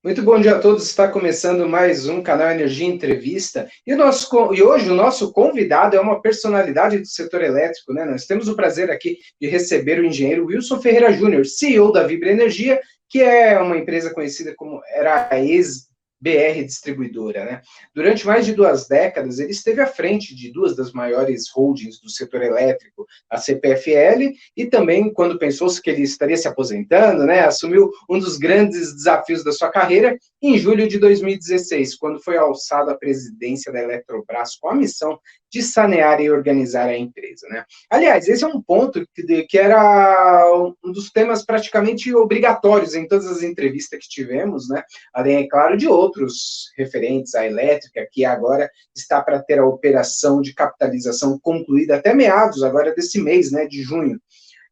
Muito bom dia a todos. Está começando mais um canal Energia Entrevista. E hoje o nosso convidado é uma personalidade do setor elétrico, né? Nós temos o prazer aqui de receber o engenheiro Wilson Ferreira Júnior, CEO da Vibra Energia, que é uma empresa conhecida como era a ex-BR Distribuidora, né? Durante mais de 2 décadas, ele esteve à frente de duas das maiores holdings do setor elétrico, a CPFL, e também, quando pensou-se que ele estaria se aposentando, né, assumiu um dos grandes desafios da sua carreira em julho de 2016, quando foi alçado à presidência da Eletrobras com a missão de sanear e organizar a empresa, né? Aliás, esse é um ponto que era um dos temas praticamente obrigatórios em todas as entrevistas que tivemos, né? Além, é claro, de outros referentes à elétrica, que agora está para ter a operação de capitalização concluída até meados agora desse mês, né, de junho.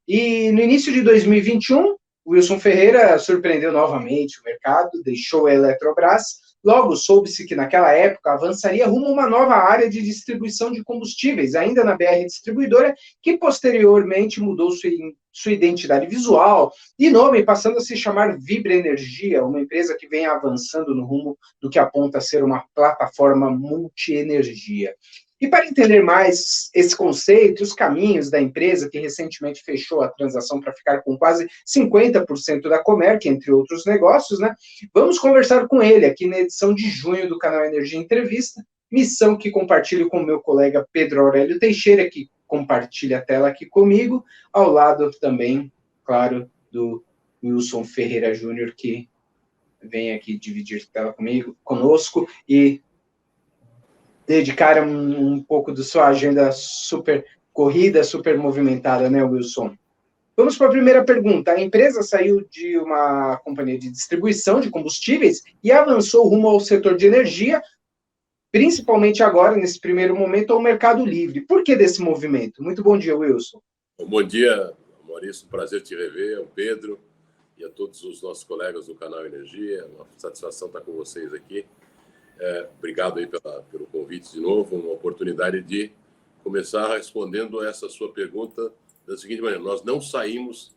E no início de 2021, Wilson Ferreira surpreendeu novamente o mercado, deixou a Eletrobras. Logo, soube-se que naquela época avançaria rumo a uma nova área de distribuição de combustíveis, ainda na BR Distribuidora, que posteriormente mudou sua identidade visual e nome, passando a se chamar Vibra Energia, uma empresa que vem avançando no rumo do que aponta a ser uma plataforma multi-energia. E para entender mais esse conceito e os caminhos da empresa, que recentemente fechou a transação para ficar com quase 50% da Comerc, entre outros negócios, né? Vamos conversar com ele aqui na edição de junho do canal Energia Entrevista, missão que compartilho com o meu colega Pedro Aurélio Teixeira, que compartilha a tela aqui comigo, ao lado também, claro, do Wilson Ferreira Júnior, que vem aqui dividir tela conosco e dedicar um pouco da sua agenda super corrida, super movimentada, né, Wilson? Vamos para a primeira pergunta. A empresa saiu de uma companhia de distribuição de combustíveis e avançou rumo ao setor de energia, principalmente agora, nesse primeiro momento, ao mercado livre. Por que desse movimento? Muito bom dia, Wilson. Bom dia, Maurício. Prazer te rever, ao Pedro e a todos os nossos colegas do canal Energia. Uma satisfação estar com vocês aqui. Obrigado aí pelo convite de novo, uma oportunidade de começar respondendo essa sua pergunta da seguinte maneira: nós não saímos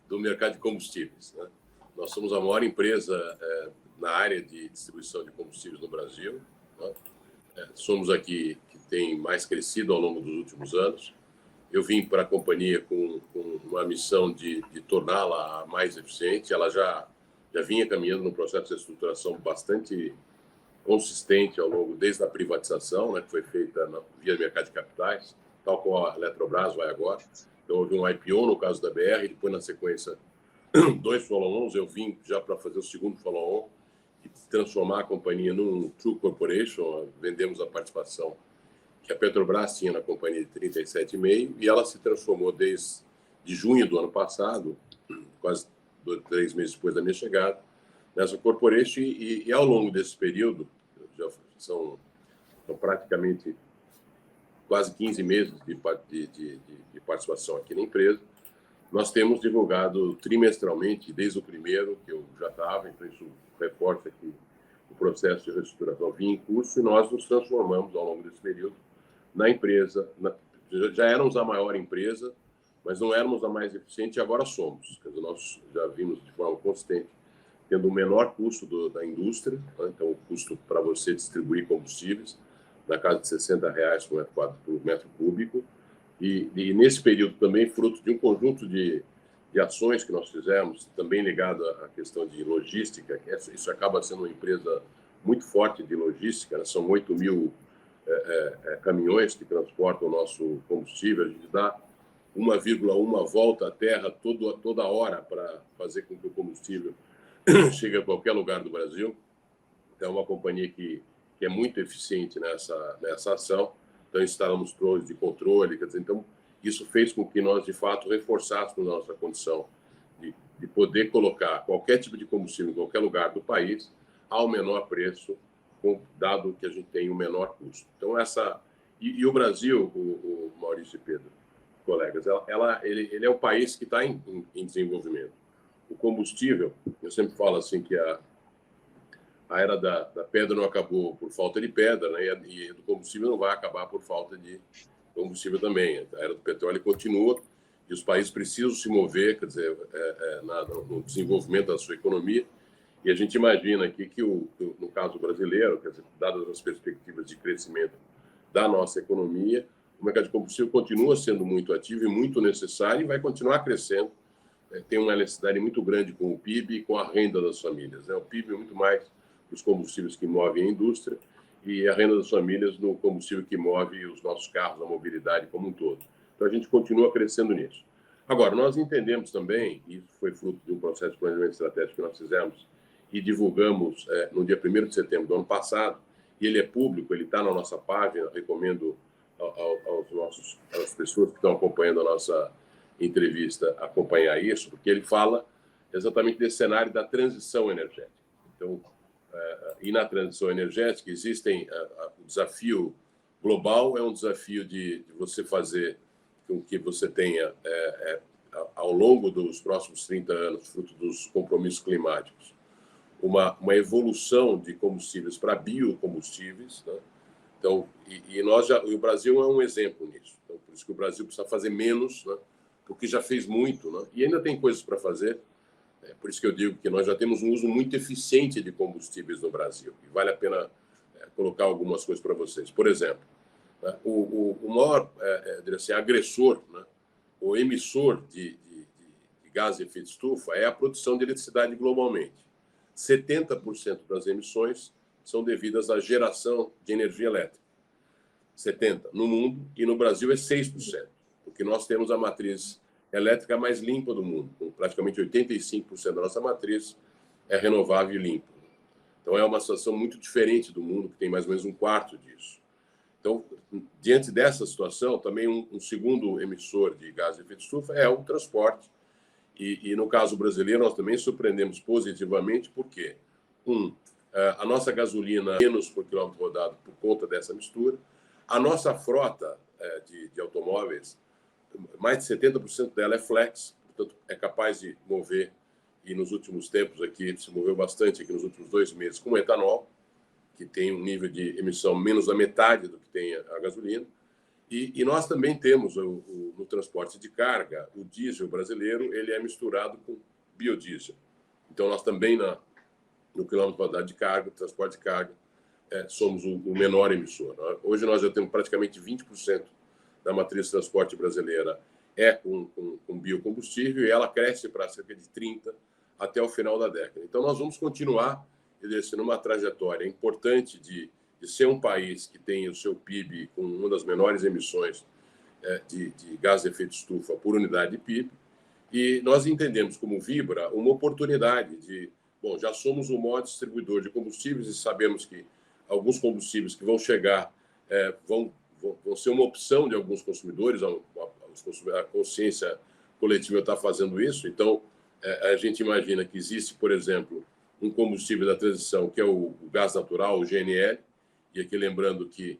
do mercado de combustíveis, né? Nós somos a maior empresa na área de distribuição de combustíveis no Brasil, né? Somos aqui que tem mais crescido ao longo dos últimos anos. Eu vim para a companhia com uma missão de torná-la mais eficiente. Ela já vinha caminhando num processo de estruturação bastante consistente ao longo, desde a privatização, né, que foi feita via mercado de capitais, tal como a Eletrobras vai agora. Então, houve um IPO no caso da BR, depois, na sequência, 2 follow-ons. Eu vim já para fazer o segundo follow-on e transformar a companhia num True Corporation. Vendemos a participação que a Petrobras tinha na companhia de 37,5%, e ela se transformou desde junho do ano passado, quase 3 meses depois da minha chegada, nessa corporation, e ao longo desse período, já são praticamente quase 15 meses de participação aqui na empresa, nós temos divulgado trimestralmente, desde o primeiro, que eu já estava, então isso reforça que o processo de reestruturação vinha em curso, e nós nos transformamos ao longo desse período na empresa. Já éramos a maior empresa, mas não éramos a mais eficiente, e agora somos. Quer dizer, nós já vimos de forma consistente tendo o menor custo da indústria, né? Então o custo para você distribuir combustíveis na casa de R$60 por metro cúbico, e nesse período também fruto de um conjunto de ações que nós fizemos, também ligado à questão de logística. Isso acaba sendo uma empresa muito forte de logística, né? São 8.000 caminhões que transportam o nosso combustível. A gente dá 1,1 volta à Terra toda hora para fazer com que o combustível chegue a qualquer lugar do Brasil. É uma companhia que é muito eficiente nessa ação. Então, instalamos torres de controle. Quer dizer, então, isso fez com que nós, de fato, reforçássemos a nossa condição de poder colocar qualquer tipo de combustível em qualquer lugar do país ao menor preço, dado que a gente tem o menor custo. Então, e o Brasil, o Maurício e Pedro, colegas, ele é um país que está em desenvolvimento. O combustível, eu sempre falo assim que a era da pedra não acabou por falta de pedra, né? E do combustível não vai acabar por falta de combustível também. A era do petróleo continua e os países precisam se mover, quer dizer, no desenvolvimento da sua economia. E a gente imagina aqui que, no caso brasileiro, quer dizer, dadas as perspectivas de crescimento da nossa economia, o mercado de combustível continua sendo muito ativo e muito necessário e vai continuar crescendo. Tem uma necessidade muito grande com o PIB e com a renda das famílias, né? O PIB é muito mais dos combustíveis que movem a indústria e a renda das famílias no combustível que move os nossos carros, a mobilidade como um todo. Então, a gente continua crescendo nisso. Agora, nós entendemos também, e isso foi fruto de um processo de planejamento estratégico que nós fizemos e divulgamos no dia 1º de setembro do ano passado, e ele é público, ele está na nossa página, recomendo às pessoas que estão acompanhando a nossa entrevista acompanhar isso, porque ele fala exatamente desse cenário da transição energética. Então, e na transição energética existem o desafio global, é um desafio de você fazer com que você tenha, ao longo dos próximos 30 anos, fruto dos compromissos climáticos, uma evolução de combustíveis para biocombustíveis, né? Então, e o Brasil é um exemplo nisso. Então, por isso que o Brasil precisa fazer menos, né? Porque já fez muito, né? E ainda tem coisas para fazer. Por isso que eu digo que nós já temos um uso muito eficiente de combustíveis no Brasil. E vale a pena colocar algumas coisas para vocês. Por exemplo, o maior assim, agressor, né? O emissor de gás de efeito de estufa é a produção de eletricidade globalmente. 70% das emissões são devidas à geração de energia elétrica. 70% no mundo, e no Brasil é 6%, porque nós temos a matriz elétrica mais limpa do mundo, com praticamente 85% da nossa matriz é renovável e limpa. Então é uma situação muito diferente do mundo, que tem mais ou menos um quarto disso. Então, diante dessa situação, também um segundo emissor de gás de efeito de estufa é o transporte. E no caso brasileiro, nós também surpreendemos positivamente, porque, a nossa gasolina menos por quilômetro rodado por conta dessa mistura, a nossa frota de automóveis, mais de 70% dela é flex, portanto, é capaz de mover, e nos últimos tempos aqui, se moveu bastante aqui nos últimos 2 meses, com etanol, que tem um nível de emissão menos da metade do que tem a gasolina. E nós também temos, no transporte de carga, o diesel brasileiro, ele é misturado com biodiesel. Então, nós também, no quilômetro rodado de carga, transporte de carga, somos o menor emissor. Hoje, nós já temos praticamente 20% da matriz de transporte brasileira com biocombustível, e ela cresce para cerca de 30% até o final da década. Então, nós vamos continuar numa trajetória importante de ser um país que tem o seu PIB com uma das menores emissões de gás de efeito de estufa por unidade de PIB, e nós entendemos como Vibra uma oportunidade já somos o maior distribuidor de combustíveis e sabemos que alguns combustíveis que vão chegar vão ser uma opção de alguns consumidores, a consciência coletiva está fazendo isso. Então, a gente imagina que existe, por exemplo, um combustível da transição, que é o gás natural, o GNL, e aqui lembrando que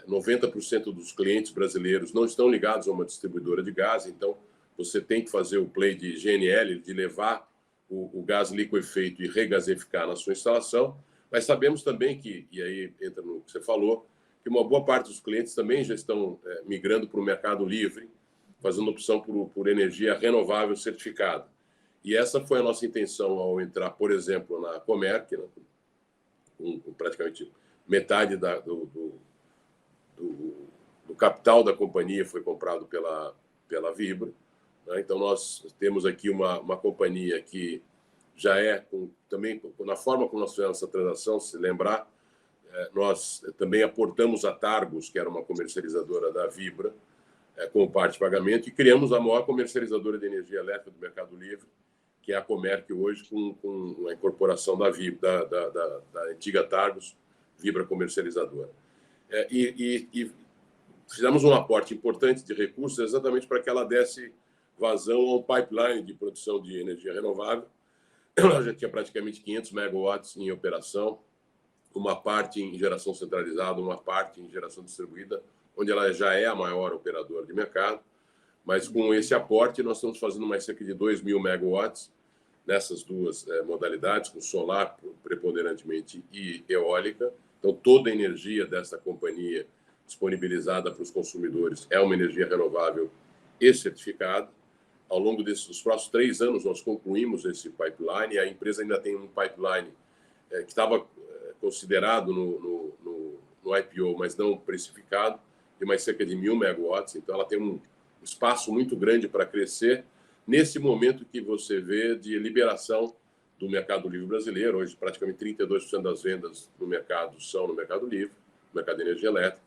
90% dos clientes brasileiros não estão ligados a uma distribuidora de gás, então você tem que fazer o play de GNL, de levar o gás liquefeito e regasificar na sua instalação, mas sabemos também que, e aí entra no que você falou, que uma boa parte dos clientes também já estão migrando para o mercado livre, fazendo opção por energia renovável certificada. E essa foi a nossa intenção ao entrar, por exemplo, na Comerc, né, com praticamente metade do capital da companhia foi comprado pela Vibra, né? Então, nós temos aqui uma companhia que já também, na forma como nós fizemos essa transação, se lembrar, nós também aportamos a Targos, que era uma comercializadora da Vibra, como parte de pagamento, e criamos a maior comercializadora de energia elétrica do Mercado Livre, que é a Comerc hoje, com a incorporação da Vibra, da antiga Targos, Vibra Comercializadora. E fizemos um aporte importante de recursos exatamente para que ela desse vazão ao pipeline de produção de energia renovável. Ela já tinha praticamente 500 megawatts em operação, uma parte em geração centralizada, uma parte em geração distribuída, onde ela já é a maior operadora de mercado. Mas com esse aporte, nós estamos fazendo mais cerca de 2.000 megawatts nessas duas modalidades, com solar preponderantemente e eólica. Então, toda a energia dessa companhia disponibilizada para os consumidores é uma energia renovável e certificada. ao longo dos próximos 3 anos, nós concluímos esse pipeline, e a empresa ainda tem um pipeline que estava considerado no IPO, mas não precificado, de mais cerca de 1.000 megawatts. Então, ela tem um espaço muito grande para crescer nesse momento que você vê de liberação do Mercado Livre brasileiro. Hoje, praticamente 32% das vendas no mercado são no Mercado Livre, no mercado de energia elétrica,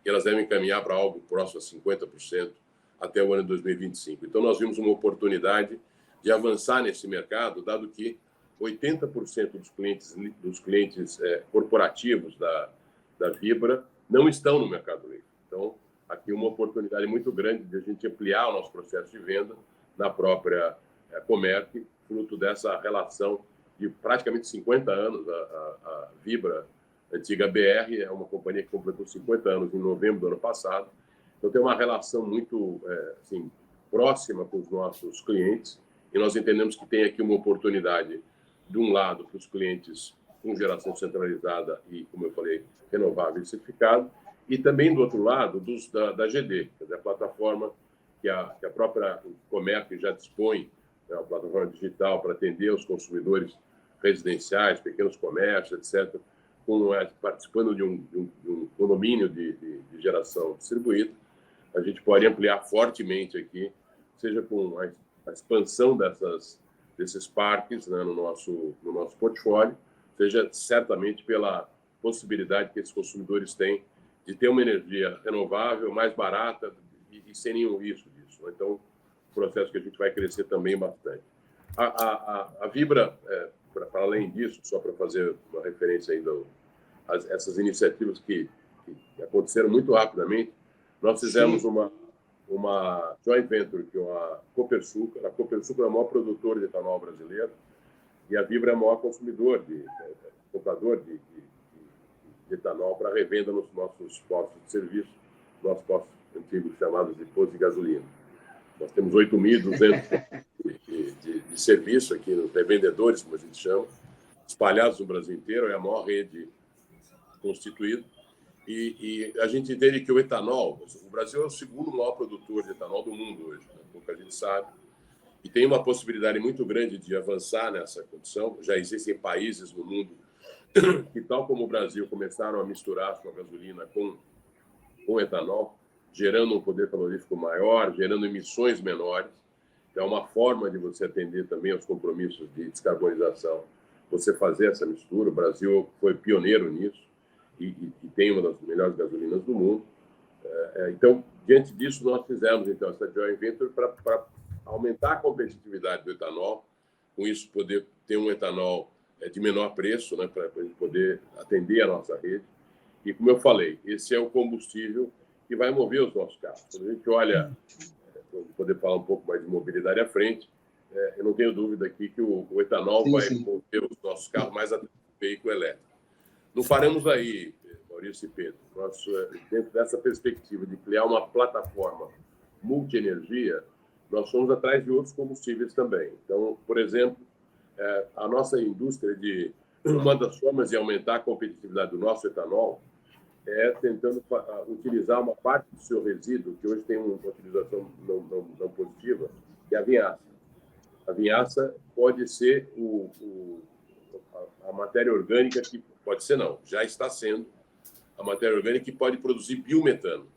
e elas devem caminhar para algo próximo a 50% até o ano de 2025. Então, nós vimos uma oportunidade de avançar nesse mercado, dado que 80% dos clientes corporativos da Vibra não estão no Mercado Livre. Então, aqui uma oportunidade muito grande de a gente ampliar o nosso processo de venda na própria Comerc, fruto dessa relação de praticamente 50 anos. A Vibra, antiga BR, é uma companhia que completou 50 anos em novembro do ano passado. Então, tem uma relação muito assim, próxima com os nossos clientes, e nós entendemos que tem aqui uma oportunidade, de um lado, para os clientes com geração centralizada e, como eu falei, renovável e certificado, e também, do outro lado, da GD, quer dizer, a plataforma que a própria Comerc já dispõe, né, uma plataforma digital para atender os consumidores residenciais, pequenos comércios, etc., participando de um condomínio de geração distribuída. A gente pode ampliar fortemente aqui, seja com a expansão desses parques, né, no nosso portfólio, seja certamente pela possibilidade que esses consumidores têm de ter uma energia renovável, mais barata e sem nenhum risco disso. Então, um processo que a gente vai crescer também bastante. A Vibra, para além disso, só para fazer uma referência ainda a essas iniciativas que aconteceram muito rapidamente, nós fizemos uma joint venture com a Copersucar. A Copersucar é o maior produtor de etanol brasileiro e a Vibra é o maior comprador de etanol para revenda nos nossos postos de serviço, nossos postos antigos chamados de postos de gasolina. Nós temos 8.200 de serviço aqui, nos revendedores, como a gente chama, espalhados no Brasil inteiro, é a maior rede constituída. E a gente entende que o etanol, o Brasil é o segundo maior produtor de etanol do mundo hoje, né, como a gente sabe, e tem uma possibilidade muito grande de avançar nessa condição. Já existem países no mundo que, tal como o Brasil, começaram a misturar a sua gasolina com etanol, gerando um poder calorífico maior, gerando emissões menores. É uma forma de você atender também aos compromissos de descarbonização, você fazer essa mistura. O Brasil foi pioneiro nisso e tem uma das melhores gasolinas do mundo. Então, diante disso, nós fizemos então essa joint venture para aumentar a competitividade do etanol, com isso poder ter um etanol de menor preço, né, para a gente poder atender a nossa rede. E, como eu falei, esse é o combustível que vai mover os nossos carros. Quando a gente olha, para poder falar um pouco mais de mobilidade à frente, eu não tenho dúvida aqui que o etanol vai mover os nossos carros mais até o veículo elétrico. Não paramos aí, Maurício e Pedro. Nós, dentro dessa perspectiva de criar uma plataforma multi-energia, nós fomos atrás de outros combustíveis também. Então, por exemplo, a nossa indústria, uma das formas de aumentar a competitividade do nosso etanol é tentando utilizar uma parte do seu resíduo, que hoje tem uma utilização não positiva, que é a vinhaça. A vinhaça pode ser a matéria orgânica que... Pode ser não, já está sendo a matéria orgânica que pode produzir biometano.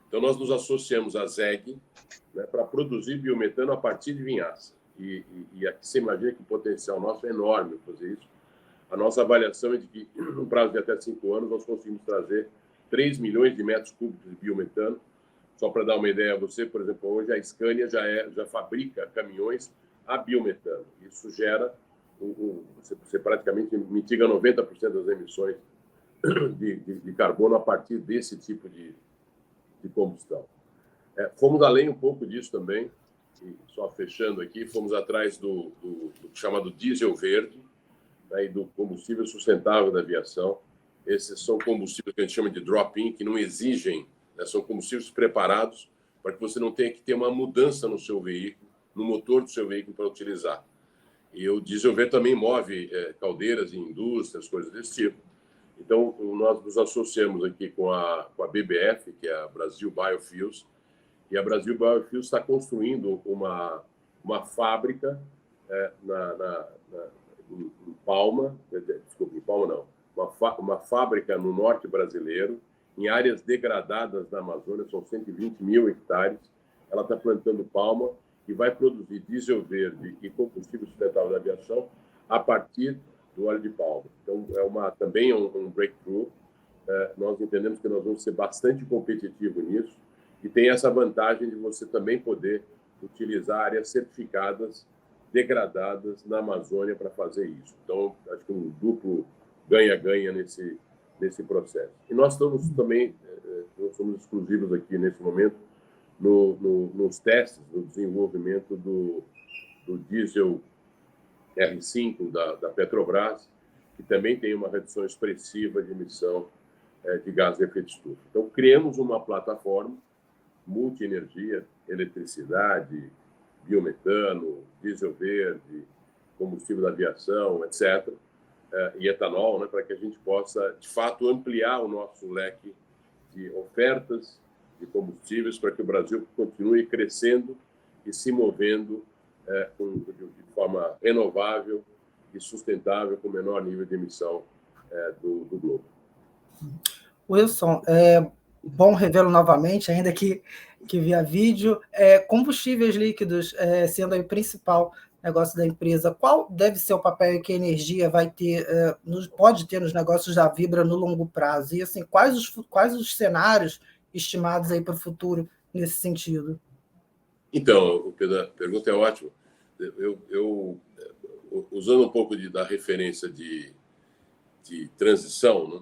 Então, nós nos associamos à ZEG, né, para produzir biometano a partir de vinhaça. E aqui você imagina que o potencial nosso é enorme fazer isso. A nossa avaliação é de que, no prazo de até 5 anos, nós conseguimos trazer 3 milhões de metros cúbicos de biometano. Só para dar uma ideia a você, por exemplo, hoje a Scania já fabrica caminhões a biometano. Isso gera, você praticamente mitiga 90% das emissões de carbono a partir desse tipo de combustão. Fomos além um pouco disso também, e só fechando aqui, fomos atrás do chamado diesel verde, né, e do combustível sustentável da aviação. Esses são combustíveis que a gente chama de drop-in, que não exigem, né, são combustíveis preparados para que você não tenha que ter uma mudança no seu veículo, no motor do seu veículo para utilizar. E o diesel verde também move caldeiras em indústrias, coisas desse tipo. Então, nós nos associamos aqui com a BBF, que é a Brasil Biofuels, e a Brasil Biofuels está construindo uma uma fábrica em Palma, desculpa, em Palma não, uma fábrica no norte brasileiro, em áreas degradadas da Amazônia, são 120 mil hectares. Ela está plantando palma e vai produzir diesel verde e combustível sustentável da aviação a partir do óleo de palma. Então, também é um breakthrough. Nós entendemos que nós vamos ser bastante competitivos nisso e tem essa vantagem de você também poder utilizar áreas certificadas degradadas na Amazônia para fazer isso. Então, acho que um duplo ganha-ganha nesse processo. E nós estamos também, nós somos exclusivos aqui nesse momento, nos testes, no desenvolvimento do diesel R5 da Petrobras, que também tem uma redução expressiva de emissão de gás de efeito estufa. Então, criamos uma plataforma multi-energia, eletricidade, biometano, diesel verde, combustível da aviação, etc., e etanol, né, para que a gente possa, de fato, ampliar o nosso leque de ofertas de combustíveis para que o Brasil continue crescendo e se movendo de forma renovável e sustentável, com o menor nível de emissão do globo. Wilson, bom revê-lo novamente, ainda que via vídeo. Combustíveis líquidos sendo aí o principal negócio da empresa, qual deve ser o papel que a energia vai ter, pode ter nos negócios da Vibra no longo prazo? E assim, quais os cenários estimados aí para o futuro nesse sentido? Então, Pedro, a pergunta é ótima. Eu usando um pouco da referência de transição, né?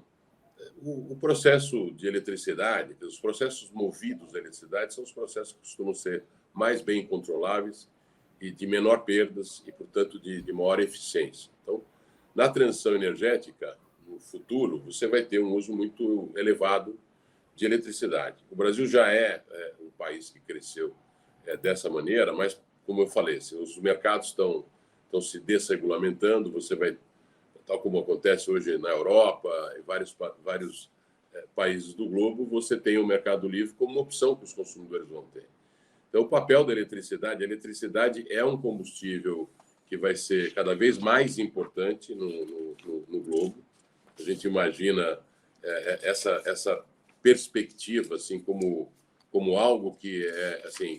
O processo de eletricidade, os processos movidos à eletricidade são os processos que costumam ser mais bem controláveis e de menor perdas e, portanto, de maior eficiência. Então, na transição energética, no futuro, você vai ter um uso muito elevado de eletricidade. O Brasil já é um país que cresceu dessa maneira, mas, como eu falei, os mercados estão se desregulamentando, você vai, tal como acontece hoje na Europa e vários países do globo, você tem o mercado livre como uma opção que os consumidores vão ter. Então, o papel da eletricidade, a eletricidade é um combustível que vai ser cada vez mais importante no globo. A gente imagina essa perspectiva assim como algo que é assim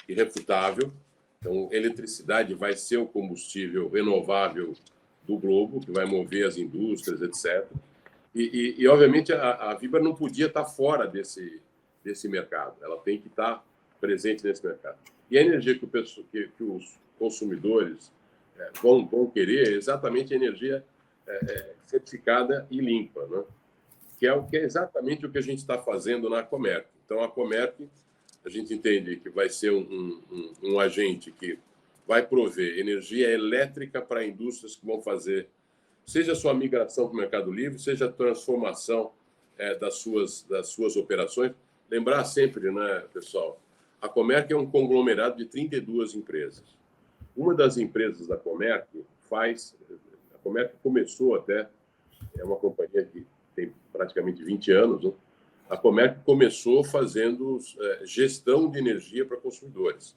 irrefutável. Então, eletricidade vai ser o combustível renovável do globo, que vai mover as indústrias, etc. E obviamente, a Vibra não podia estar fora desse mercado. Ela tem que estar presente nesse mercado. E a energia que os consumidores vão querer é exatamente a energia certificada e limpa, né? Que é exatamente o que a gente está fazendo na Comerc. Então, a Comerc, a gente entende que vai ser um agente que vai prover energia elétrica para indústrias que vão fazer, seja a sua migração para o Mercado Livre, seja a transformação das suas operações. Lembrar sempre, né, pessoal, a Comerc é um conglomerado de 32 empresas. Uma das empresas da Comerc a Comerc começou até, é uma companhia que tem praticamente 20 anos, né? A Comerc começou fazendo gestão de energia para consumidores.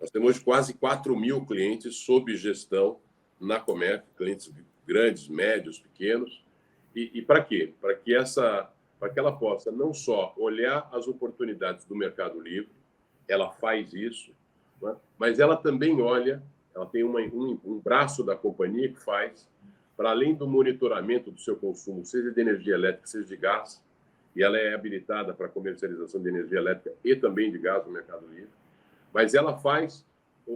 Nós temos hoje quase 4 mil clientes sob gestão na Comerc, clientes grandes, médios, pequenos. E para quê? Para que ela possa não só olhar as oportunidades do Mercado Livre, ela faz isso, né? Mas ela também olha, ela tem um braço da companhia que faz, para além do monitoramento do seu consumo, seja de energia elétrica, seja de gás, e ela é habilitada para comercialização de energia elétrica e também de gás no Mercado Livre, mas ela faz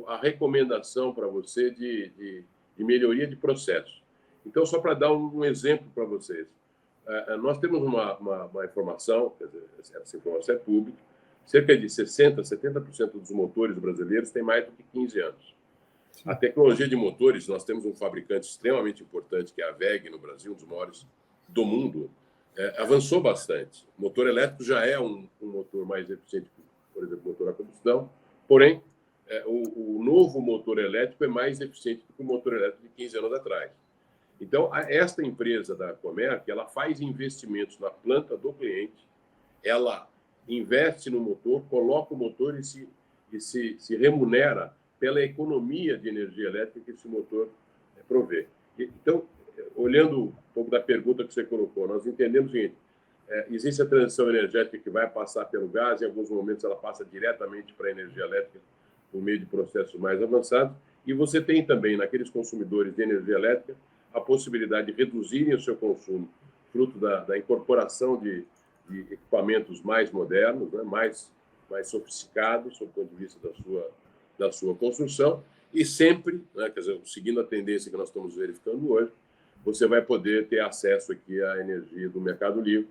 a recomendação para você de melhoria de processo. Então, só para dar um exemplo para vocês, nós temos uma informação, quer dizer, essa informação é pública, cerca de 60%, 70% dos motores brasileiros têm mais do que 15 anos. A tecnologia de motores, nós temos um fabricante extremamente importante, que é a WEG, no Brasil, um dos maiores do mundo, avançou bastante. O motor elétrico já é um motor mais eficiente que, por exemplo, o motor a combustão, porém, o novo motor elétrico é mais eficiente do que o motor elétrico de 15 anos atrás. Então, esta empresa da Comerc, ela faz investimentos na planta do cliente, ela investe no motor, coloca o motor e e se remunera pela economia de energia elétrica que esse motor provê. Então, olhando um pouco da pergunta que você colocou, nós entendemos o seguinte: existe a transição energética que vai passar pelo gás, em alguns momentos ela passa diretamente para a energia elétrica por meio de processos mais avançados, e você tem também, naqueles consumidores de energia elétrica, a possibilidade de reduzirem o seu consumo, fruto da incorporação de equipamentos mais modernos, né, mais sofisticados, sob o ponto de vista da sua construção, e sempre, né, quer dizer, seguindo a tendência que nós estamos verificando hoje, você vai poder ter acesso aqui à energia do Mercado Livre.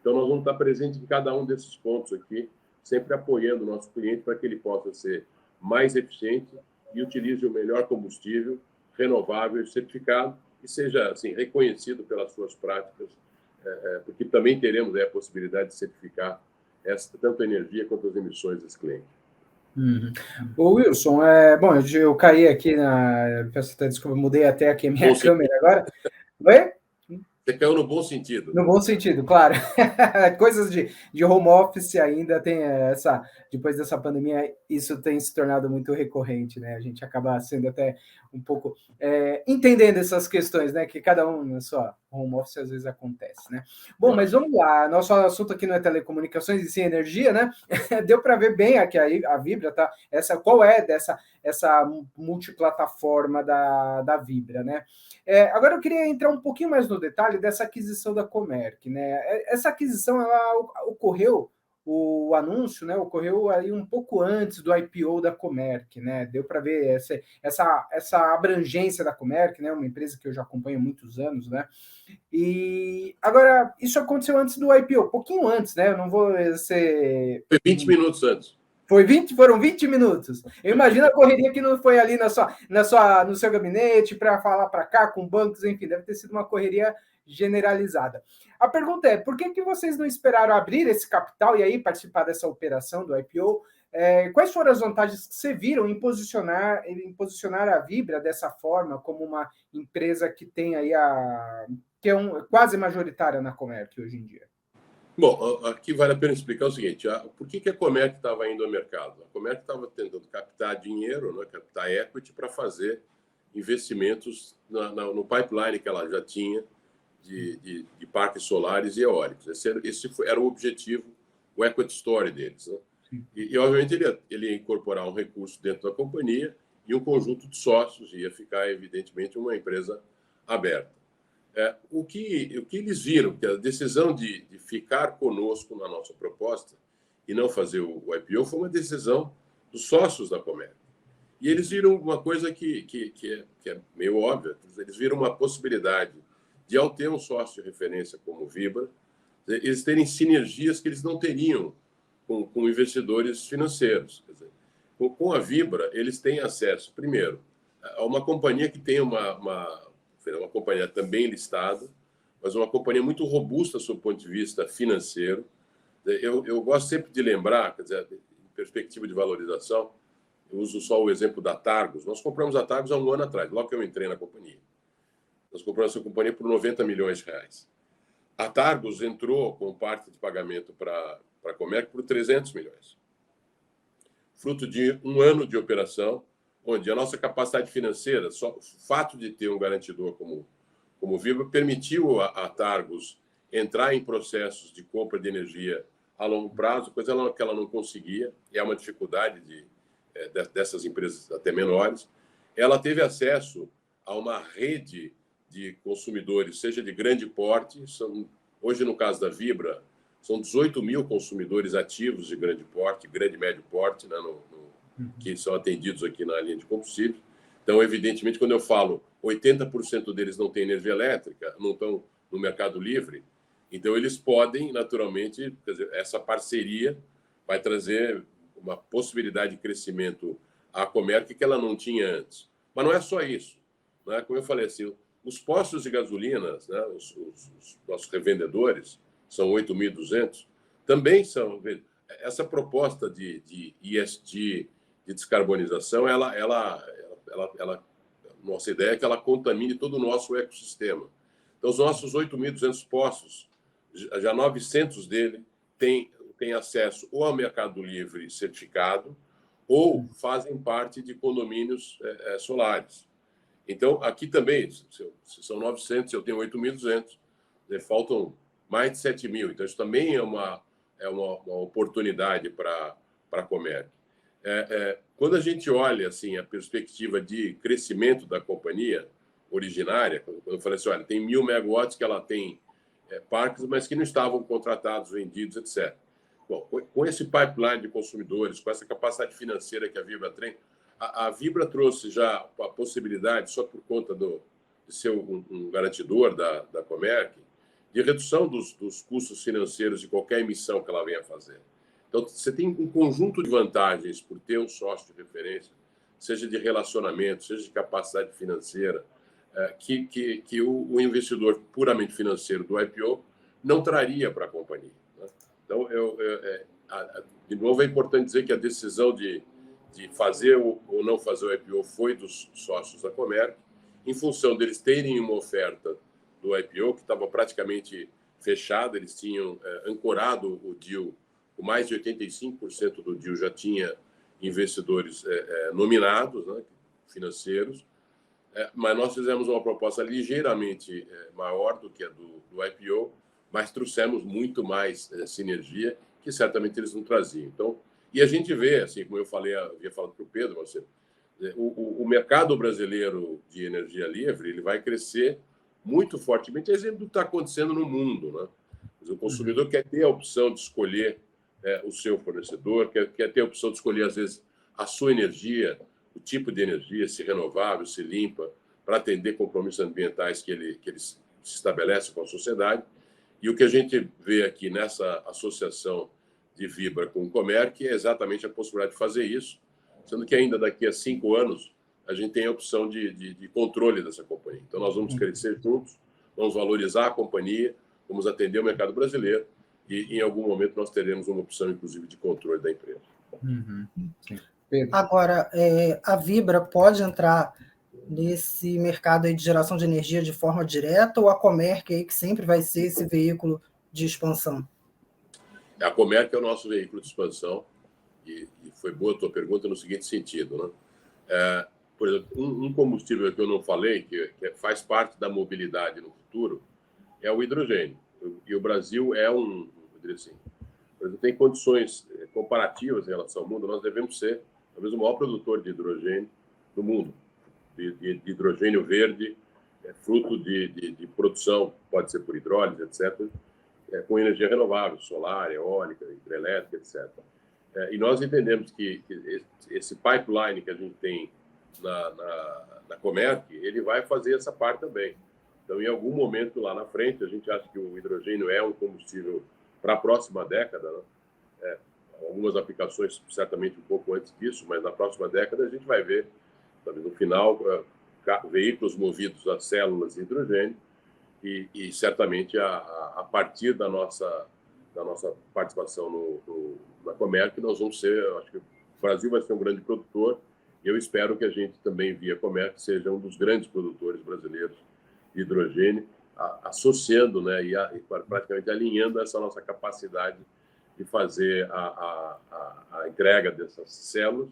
Então, nós vamos estar presentes em cada um desses pontos aqui, sempre apoiando o nosso cliente para que ele possa ser mais eficiente e utilize o melhor combustível renovável e certificado e seja assim, reconhecido pelas suas práticas, porque também teremos a possibilidade de certificar tanto a energia quanto as emissões desse cliente. O Wilson, bom, eu caí aqui peço até desculpa, mudei até aqui a minha câmera agora. Oi? Você caiu no bom sentido. No bom sentido, claro. Coisas de home office ainda tem depois dessa pandemia, isso tem se tornado muito recorrente, né? A gente acaba sendo até um pouco entendendo essas questões, né? Que cada um na sua home office às vezes acontece, né? Bom, mas vamos lá. Nosso assunto aqui não é telecomunicações e sim energia, né? Deu para ver bem aqui a Vibra, tá? Qual é essa multiplataforma da Vibra, né? Agora eu queria entrar um pouquinho mais no detalhe dessa aquisição da Comerc, né? Essa aquisição, ela ocorreu, o anúncio, né, ocorreu aí um pouco antes do IPO da Comerc, né? Deu para ver essa abrangência da Comerc, né? Uma empresa que eu já acompanho há muitos anos, né? E agora, isso aconteceu antes do IPO, pouquinho antes, né? Eu não vou ser... Foi 20 minutos antes. Foram 20 minutos. Eu imagino a correria que não foi ali no seu gabinete para falar para cá com bancos, enfim, deve ter sido uma correria generalizada. A pergunta é, por que vocês não esperaram abrir esse capital e aí participar dessa operação do IPO? Quais foram as vantagens que você viram em posicionar a Vibra dessa forma, como uma empresa que tem aí que é quase majoritária na Comerc hoje em dia? Bom, aqui vale a pena explicar o seguinte: por que a Comerc estava indo ao mercado? A Comerc estava tentando captar dinheiro, né, captar equity para fazer investimentos no pipeline que ela já tinha de parques solares e eólicos. Esse era o objetivo, o equity story deles, né? E obviamente, ele ia incorporar um recurso dentro da companhia e um conjunto de sócios, ia ficar, evidentemente, uma empresa aberta. O que eles viram, que a decisão de ficar conosco na nossa proposta e não fazer o IPO foi uma decisão dos sócios da Comerc. E eles viram uma coisa que é meio óbvia, eles viram uma possibilidade de, ao ter um sócio de referência como o Vibra, eles terem sinergias que eles não teriam com investidores financeiros. Quer dizer, com a Vibra, eles têm acesso, primeiro, a uma companhia que tem uma companhia também listada, mas uma companhia muito robusta sob o ponto de vista financeiro. Eu gosto sempre de lembrar, quer dizer, em perspectiva de valorização, eu uso só o exemplo da Targus. Nós compramos a Targus há um ano atrás, logo que eu entrei na companhia. Nós compramos essa companhia por 90 milhões de reais. A Targus entrou com parte de pagamento para a Comerc por 300 milhões. Fruto de um ano de operação, onde a nossa capacidade financeira, só o fato de ter um garantidor como o Vibra, permitiu a Targus entrar em processos de compra de energia a longo prazo, coisa que ela não conseguia, e é uma dificuldade dessas empresas até menores. Ela teve acesso a uma rede de consumidores, seja de grande porte, hoje no caso da Vibra, são 18 mil consumidores ativos de grande porte, grande e médio porte, né, que são atendidos aqui na linha de combustível. Então, evidentemente, quando eu falo 80% deles não têm energia elétrica, não estão no Mercado Livre, então eles podem, naturalmente, quer dizer, essa parceria vai trazer uma possibilidade de crescimento à Comerc que ela não tinha antes. Mas não é só isso, né? Como eu falei, assim, os postos de gasolinas, né, os nossos revendedores, são 8.200, também são... Essa proposta de ESG, de descarbonização, nossa ideia é que ela contamine todo o nosso ecossistema. Então, os nossos 8.200 postos, já 900 dele têm acesso ou ao Mercado Livre certificado ou fazem parte de condomínios solares. Então, aqui também, se são 900, eu tenho 8.200, faltam mais de 7.000. Então, isso também é uma oportunidade para a Comerc. Quando a gente olha assim, a perspectiva de crescimento da companhia originária, quando eu falei assim, olha, tem 1.000 megawatts que ela tem parques, mas que não estavam contratados, vendidos, etc. Bom, com esse pipeline de consumidores, com essa capacidade financeira que a Vibra tem, a Vibra trouxe já a possibilidade, só por conta de ser um garantidor da Comerc, de redução dos custos financeiros de qualquer emissão que ela venha fazer. Então, você tem um conjunto de vantagens por ter um sócio de referência, seja de relacionamento, seja de capacidade financeira, que o investidor puramente financeiro do IPO não traria para a companhia. Né? Então, de novo, é importante dizer que a decisão de fazer ou não fazer o IPO foi dos sócios da Comerc, em função deles terem uma oferta do IPO que estava praticamente fechada, eles tinham ancorado o deal, com mais de 85% do deal já tinha investidores nominados, né, financeiros, mas nós fizemos uma proposta ligeiramente maior do que a do IPO, mas trouxemos muito mais sinergia, que certamente eles não traziam. Então, e a gente vê, assim como eu havia falado para o Pedro, Marcelo, o mercado brasileiro de energia livre ele vai crescer muito fortemente, exemplo do que está acontecendo no mundo. Né? O consumidor quer ter a opção de escolher o seu fornecedor, quer ter a opção de escolher, às vezes, a sua energia, o tipo de energia, se renovável, se limpa, para atender compromissos ambientais que eles se estabelecem com a sociedade. E o que a gente vê aqui nessa associação de Vibra com o Comerc é exatamente a possibilidade de fazer isso, sendo que ainda daqui a 5 anos a gente tem a opção de controle dessa companhia. Então, nós vamos crescer juntos, vamos valorizar a companhia, vamos atender o mercado brasileiro e, em algum momento, nós teremos uma opção, inclusive, de controle da empresa. Agora, a Vibra pode entrar nesse mercado aí de geração de energia de forma direta ou a Comerc aí que sempre vai ser esse veículo de expansão? A Comerc é o nosso veículo de expansão e foi boa a tua pergunta no seguinte sentido, né? Por exemplo, um combustível que eu não falei, que faz parte da mobilidade no futuro, é o hidrogênio. E o Brasil eu diria assim, o Brasil tem condições comparativas em relação ao mundo, nós devemos ser, talvez, o maior produtor de hidrogênio do mundo, de hidrogênio verde, fruto de produção, pode ser por hidrólise, etc., com energia renovável, solar, eólica, hidrelétrica, etc. E nós entendemos que esse pipeline que a gente tem na Comerc, ele vai fazer essa parte também. Então, em algum momento lá na frente, a gente acha que o hidrogênio é um combustível para a próxima década, né? Algumas aplicações certamente um pouco antes disso, mas na próxima década a gente vai ver, talvez no final, veículos movidos a células de hidrogênio e certamente a partir da nossa participação na Comerc, nós vamos ser, acho que o Brasil vai ser um grande produtor e eu espero que a gente também, via Comerc, seja um dos grandes produtores brasileiros de hidrogênio, associando, né, e praticamente alinhando essa nossa capacidade de fazer a entrega dessas células.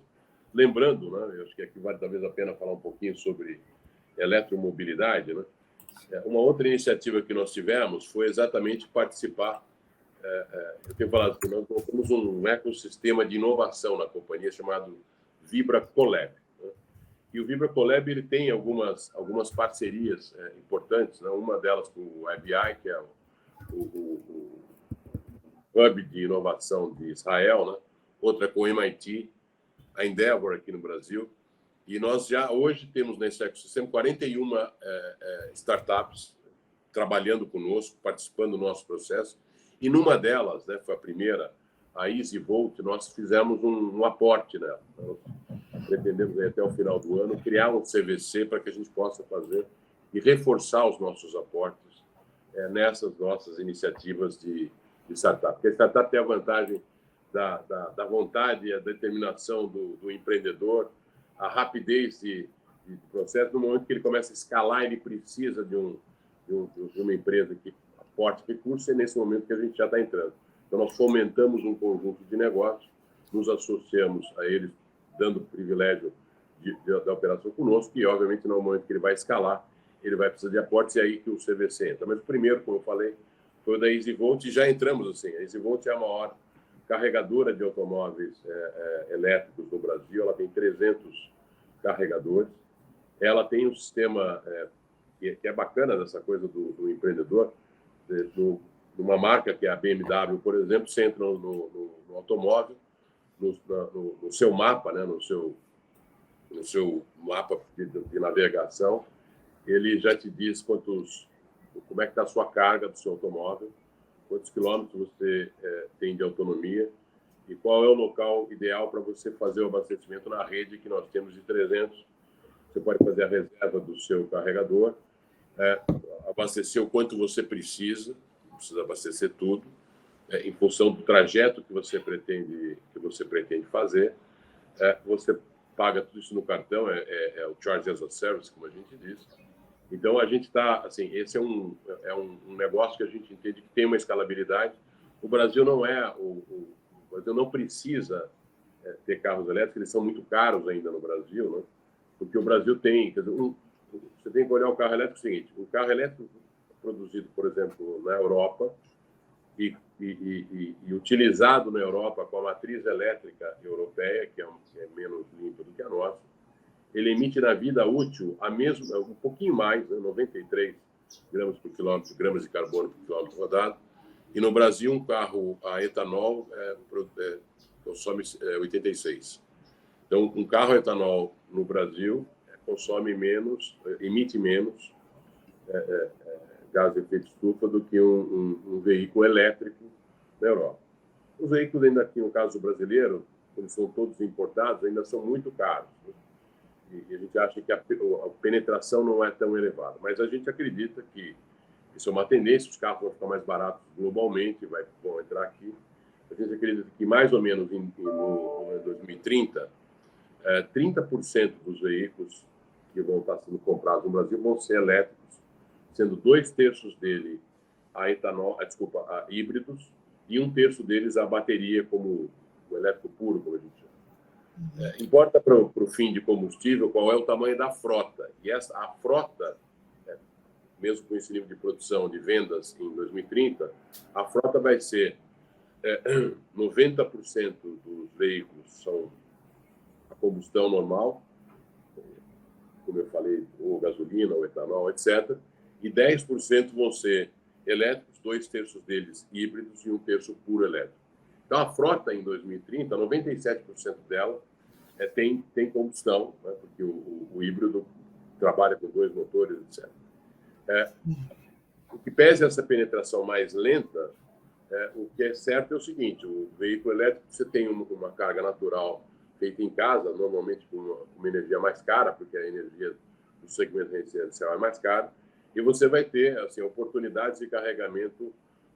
Lembrando, né, eu acho que aqui vale talvez a pena falar um pouquinho sobre eletromobilidade, né? Uma outra iniciativa que nós tivemos foi exatamente participar. Eu tenho falado que nós temos um ecossistema de inovação na companhia chamado Vibra Collab. Né? E o Vibra Collab ele tem algumas parcerias importantes, né? Uma delas com o IBI, que é o Hub de Inovação de Israel, né? Outra com o MIT, a Endeavor aqui no Brasil. E nós já hoje temos nesse ecossistema 41 startups trabalhando conosco, participando do nosso processo. E numa delas, né, foi a primeira, a EasyVolt, nós fizemos um aporte nela. Nós pretendemos até o final do ano criar um CVC para que a gente possa fazer e reforçar os nossos aportes nessas nossas iniciativas de startup. Porque a startup tem a vantagem da vontade e a determinação do empreendedor, a rapidez de processo. No momento que ele começa a escalar, ele precisa de uma empresa que aporte recursos, e é nesse momento que a gente já está entrando. Então, nós fomentamos um conjunto de negócios, nos associamos a eles dando privilégio da operação conosco, e, obviamente, no momento que ele vai escalar, ele vai precisar de aportes, e aí que o CVC entra. Mas o primeiro, como eu falei, foi o da EasyVolt, e já entramos assim. A EasyVolt é a maior carregadora de automóveis elétricos no Brasil, ela tem 300 carregadores, ela tem um sistema que é bacana dessa coisa do empreendedor, de uma marca que é a BMW, por exemplo, você entra no automóvel, no seu mapa, né, no seu mapa de navegação, ele já te diz como é que está a sua carga do seu automóvel, quantos quilômetros você tem de autonomia e qual é o local ideal para você fazer o abastecimento na rede que nós temos de 300. Você pode fazer a reserva do seu carregador, abastecer o quanto você precisa, não precisa abastecer tudo, em função do trajeto que você pretende fazer. Você paga tudo isso no cartão, é o Charge as a Service, como a gente diz. Então, a gente está, assim, esse é um negócio que a gente entende que tem uma escalabilidade. O Brasil não o Brasil não precisa ter carros elétricos, eles são muito caros ainda no Brasil, né? Porque o Brasil tem, quer dizer, você tem que olhar o carro elétrico, é o seguinte, o carro elétrico produzido, por exemplo, na Europa e utilizado na Europa com a matriz elétrica europeia, que é menos limpa do que a nossa, ele emite na vida útil um pouquinho mais, né, 93 gramas por quilômetro, gramas de carbono por quilômetro rodado. E no Brasil, um carro a etanol consome 86. Então, um carro a etanol no Brasil emite menos gás de efeito estufa do que um veículo elétrico na Europa. Os veículos ainda aqui, no caso brasileiro, como são todos importados, ainda são muito caros, né? E a gente acha que a penetração não é tão elevada. Mas a gente acredita que isso é uma tendência, os carros vão ficar mais baratos globalmente, vão entrar aqui. A gente acredita que mais ou menos em 2030, 30% dos veículos que vão estar sendo comprados no Brasil vão ser elétricos, sendo 2/3 dele a híbridos, e 1/3 deles a bateria, como o elétrico puro, como a gente chama. Importa para o fim de combustível qual é o tamanho da frota. E a frota, mesmo com esse nível de produção, de vendas em 2030, a frota vai ser 90% dos veículos são a combustão normal, como eu falei, ou gasolina, ou etanol, etc. E 10% vão ser elétricos, 2/3 deles híbridos e 1/3 puro elétrico. Então, a frota, em 2030, 97% dela tem combustão, né, porque o híbrido trabalha com 2 motores, etc. O que pese essa penetração mais lenta, o que é certo é o seguinte: o veículo elétrico, você tem uma carga natural feita em casa, normalmente com uma energia mais cara, porque a energia do segmento residencial é mais cara, e você vai ter assim, oportunidades de carregamento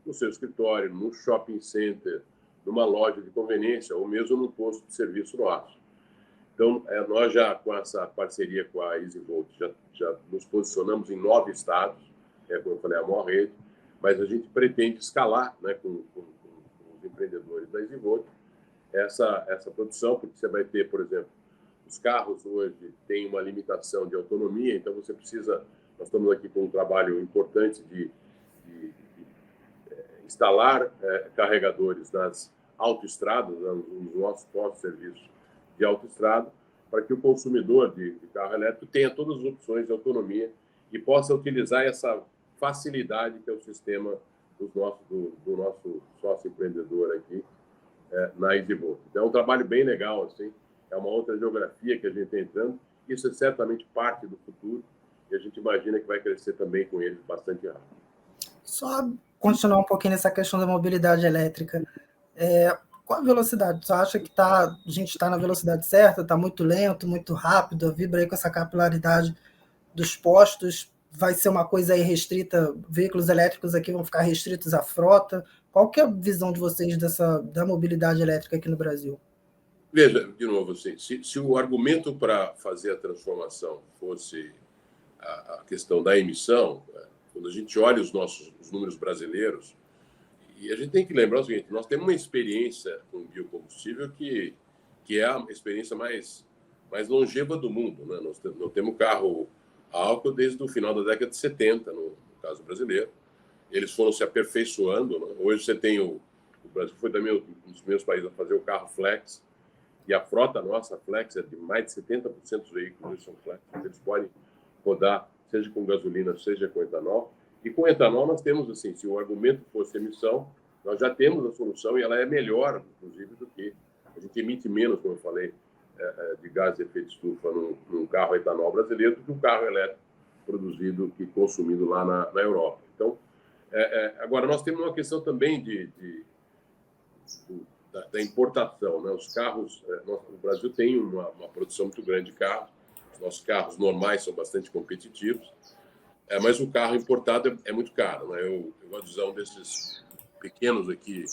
no seu escritório, no shopping center, numa loja de conveniência ou mesmo num posto de serviço nosso. Então, nós já, com essa parceria com a EasyVolt, já nos posicionamos em 9 estados, como eu falei, a maior rede, mas a gente pretende escalar, né, com os empreendedores da EasyVolt essa produção, porque você vai ter, por exemplo, os carros hoje têm uma limitação de autonomia, então você precisa, nós estamos aqui com um trabalho importante de instalar carregadores nas autoestradas, nos nossos postos de serviço de autoestrada, para que o consumidor de carro elétrico tenha todas as opções de autonomia e possa utilizar essa facilidade que é o sistema do nosso sócio empreendedor aqui na EasyVolt. Então, é um trabalho bem legal, assim, é uma outra geografia que a gente está entrando. Isso é certamente parte do futuro e a gente imagina que vai crescer também com ele bastante rápido. Só continuar um pouquinho nessa questão da mobilidade elétrica. Qual a velocidade? Você acha que a gente está na velocidade certa? Está muito lento, muito rápido? Vibra aí com essa capilaridade dos postos? Vai ser uma coisa aí restrita? Veículos elétricos aqui vão ficar restritos à frota? Qual que é a visão de vocês da mobilidade elétrica aqui no Brasil? Veja, de novo, assim, se o argumento para fazer a transformação fosse a questão da emissão, quando a gente olha os números brasileiros, e a gente tem que lembrar o seguinte: nós temos uma experiência com biocombustível que que é a experiência mais longeva do mundo, né? Nós temos carro a álcool desde o final da década de 70, no caso brasileiro. Eles foram se aperfeiçoando, né? Hoje você tem o Brasil foi também um dos primeiros países a fazer o carro flex, e a frota nossa flex é de mais de 70% dos veículos são flex. Eles podem rodar seja com gasolina, seja com etanol. E com etanol nós temos, assim, se o argumento fosse emissão, nós já temos a solução e ela é melhor, inclusive, do que a gente emite menos, como eu falei, de gás de efeito de estufa num carro etanol brasileiro do que um carro elétrico produzido e consumido lá na Europa. Então, agora, nós temos uma questão também da importação, né? Os carros, o Brasil tem uma produção muito grande de carros, os nossos carros normais são bastante competitivos, mas o carro importado é muito caro, né? Eu gosto de usar um desses pequenos aqui,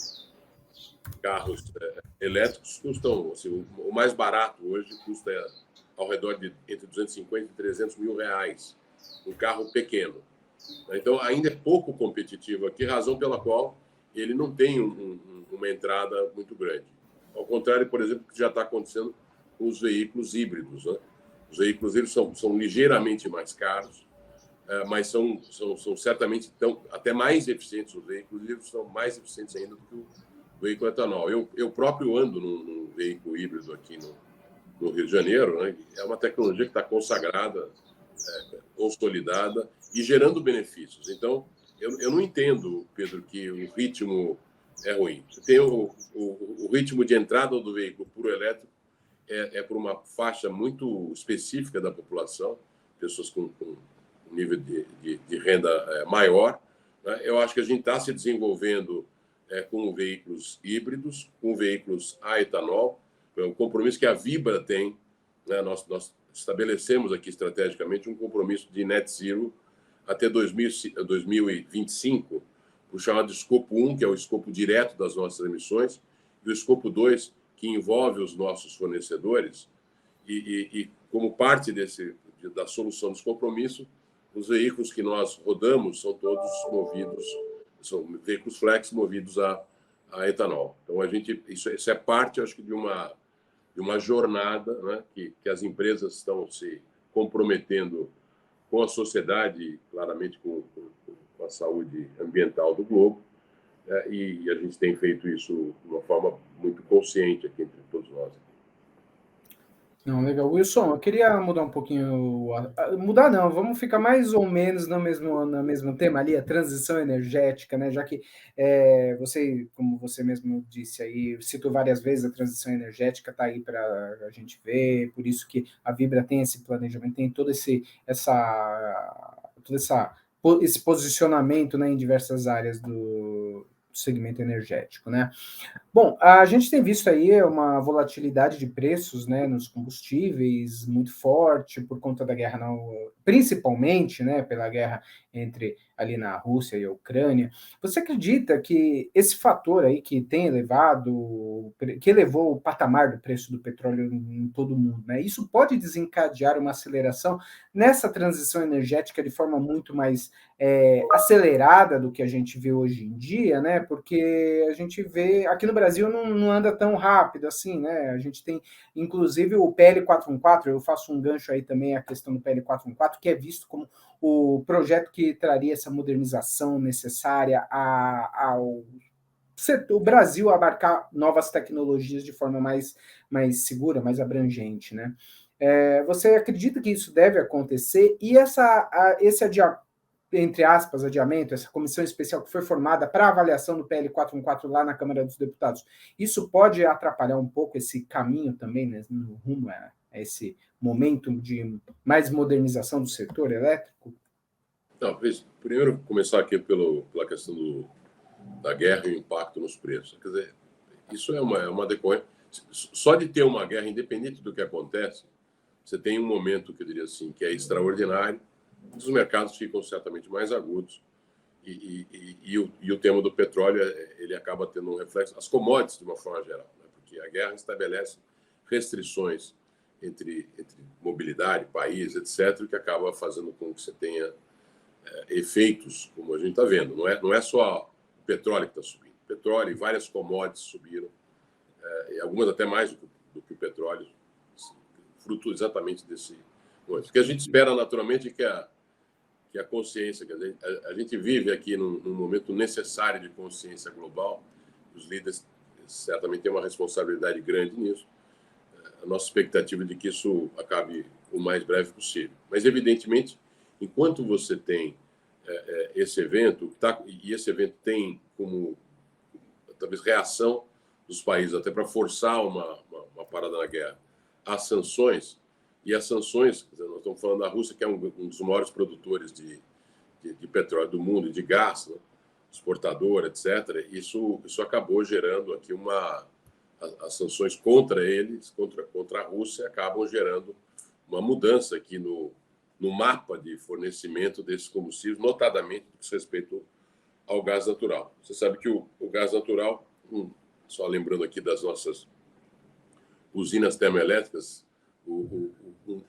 carros elétricos, custam, assim, o mais barato hoje custa ao redor de entre 250 e 300 mil reais, um carro pequeno. Então, ainda é pouco competitivo aqui, razão pela qual ele não tem uma entrada muito grande. Ao contrário, por exemplo, que já está acontecendo com os veículos híbridos, né? Os veículos híbridos são ligeiramente mais caros, mas são certamente até mais eficientes. Os veículos híbridos são mais eficientes ainda do que o veículo etanol. Eu próprio ando num veículo híbrido aqui no Rio de Janeiro, né? É uma tecnologia que está consagrada, consolidada e gerando benefícios. Então, eu não entendo, Pedro, que o ritmo é ruim. Você tem o ritmo de entrada do veículo puro elétrico por uma faixa muito específica da população, pessoas com um nível de renda maior, né? Eu acho que a gente está se desenvolvendo com veículos híbridos, com veículos a etanol. É um compromisso que a Vibra tem, né? Nós estabelecemos aqui estrategicamente um compromisso de net zero até 2025, o chamado escopo 1, que é o escopo direto das nossas emissões, e o escopo 2, que envolve os nossos fornecedores, e como parte da solução desse compromisso, os veículos que nós rodamos são todos movidos, são veículos flex movidos a etanol. Então, isso é parte, acho que, de uma jornada, né, que as empresas estão se comprometendo com a sociedade, claramente com a saúde ambiental do globo, e a gente tem feito isso de uma forma muito consciente aqui entre todos nós. Não, legal. Wilson, eu queria mudar um pouquinho. Mudar não, vamos ficar mais ou menos no mesmo tema ali, a transição energética, né? Já que você, como você mesmo disse aí, citou várias vezes, a transição energética está aí para a gente ver, por isso que a Vibra tem esse planejamento, tem todo esse posicionamento, né, em diversas áreas do segmento energético, né? Bom, a gente tem visto aí uma volatilidade de preços, né, nos combustíveis muito forte por conta da guerra, principalmente, né, pela guerra ali na Rússia e a Ucrânia. Você acredita que esse fator aí que elevou o patamar do preço do petróleo em todo o mundo, né, isso pode desencadear uma aceleração nessa transição energética de forma muito mais acelerada do que a gente vê hoje em dia, né? Porque a gente vê aqui no Brasil não anda tão rápido assim, né? A gente tem, inclusive, o PL 414, eu faço um gancho aí também a questão do PL 414, que é visto como o projeto que traria essa modernização necessária ao o Brasil abarcar novas tecnologias de forma mais segura, mais abrangente, né? Você acredita que isso deve acontecer? E esse entre aspas, adiamento, essa comissão especial que foi formada para avaliação do PL 414 lá na Câmara dos Deputados, isso pode atrapalhar um pouco esse caminho também, né, no rumo a esse momento de mais modernização do setor elétrico? Não, primeiro começar aqui pela questão da guerra e o impacto nos preços. Quer dizer, isso é uma decorrência. Só de ter uma guerra, independente do que acontece, você tem um momento, que eu diria assim, que é extraordinário, os mercados ficam certamente mais agudos e o tema do petróleo ele acaba tendo um reflexo, as commodities de uma forma geral, né? Porque a guerra estabelece restrições entre mobilidade, país, etc., que acaba fazendo com que você tenha efeitos, como a gente está vendo. Não é só o petróleo que está subindo. O petróleo e várias commodities subiram, e algumas até mais do do que o petróleo, fruto exatamente desse momento. O que a gente espera, naturalmente, é que a consciência, quer dizer, a gente vive aqui num momento necessário de consciência global, os líderes certamente têm uma responsabilidade grande nisso. A nossa expectativa é de que isso acabe o mais breve possível. Mas, evidentemente, enquanto você tem esse evento, e esse evento tem como, talvez, reação dos países, até para forçar uma parada na guerra, as sanções, e as sanções, nós estamos falando da Rússia, que é um dos maiores produtores de petróleo do mundo, de gás, né? Exportador, etc. Isso acabou gerando aqui as sanções contra eles, contra a Rússia, acabam gerando uma mudança aqui no mapa de fornecimento desses combustíveis, notadamente no que diz respeito ao gás natural. Você sabe que o gás natural, só lembrando aqui das nossas usinas termoelétricas,